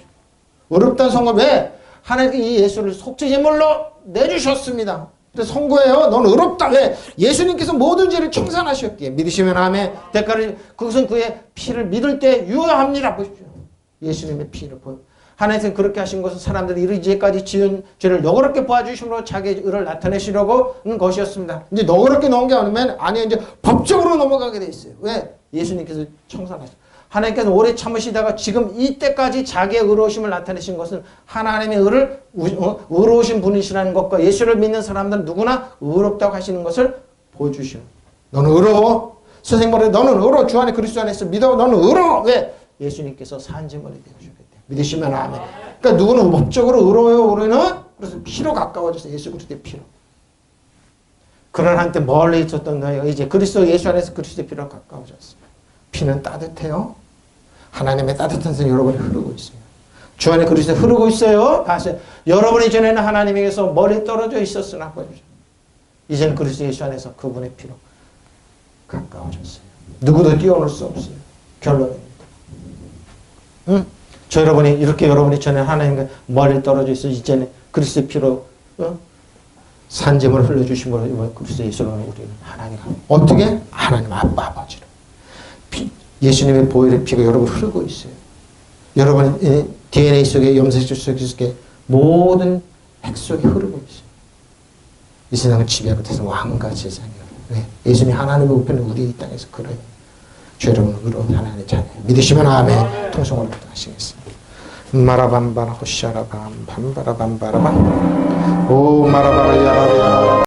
의롭다는 선고 왜? 하나님께 이 예수를 속죄제물로 내주셨습니다. 그래서 선고해요. 너는 의롭다. 왜? 예수님께서 모든 죄를 청산하셨기에 믿으시면 아멘. 대가를 그것은 그의 피를 믿을 때 유효합니다. 보십시오. 예수님의 피를 보여. 하나님께서 그렇게 하신 것은 사람들이 이제까지 지은 죄를 너그럽게 보아주심으로 자기의 의를 나타내시려고 하는 것이었습니다. 이제 너그럽게 넣은 게 아니면 이제 법적으로 넘어가게 돼 있어요. 왜? 예수님께서 청산하셨어요. 하나님께서 오래 참으시다가 지금 이때까지 자기의 의로우심을 나타내신 것은 하나님의 의로우신 분이시라는 것과 예수를 믿는 사람들은 누구나 의롭다고 하시는 것을 보여주시오. 너는 의로워. 선생님 말해 너는 의로워. 주 안에 그리스도 안에서 믿어. 너는 의로워. 왜? 예수님께서 산제물이 되어주셨기 때문에. 믿으시면 아멘. 그러니까 누구는 법적으로 의로워요. 우리는 그래서 피로 가까워져서 예수 그리스도의 피로. 그런 한때 멀리 있었던 너희가 이제 그리스도 예수 안에서 그리스도의 피로 가까워졌습니다. 피는 따뜻해요. 하나님의 따뜻한 성 여러분이 흐르고 있어요. 주 안에 그리스도 흐르고 있어요. 아세요? 여러분이 전에는 하나님에게서 멀리 떨어져 있었으나 이제는 그리스도 예수 안에서 그분의 피로 가까워졌어요. 누구도 뛰어놀 수 없어요. 결론입니다. 저 여러분이 이렇게 여러분이 전에 하나님과 멀리 떨어져 있어 이제는 그리스도의 피로 산짐을 흘려주심으로 이번 그리스도 예수로 우리는 하나님 어떻게? 하나님 아빠 아버지로 예수님의 보혈의 피가 여러분 흐르고 있어요. 여러분 DNA 속에 염색체 속에 모든 핵 속에 흐르고 있어요. 이 세상을 지배하고 대해서 왕과 제사장이에요. 네. 예수님이 하나님의 우편에 우리 이 땅에서 그래요. 주 여러분은 의로운 하나님의 자녀 믿으시면 아멘. 통성으로 기도하시겠습니다. 마라밤바라 호샤라밤 밤바라밤바라밤 오 마라바라 야라바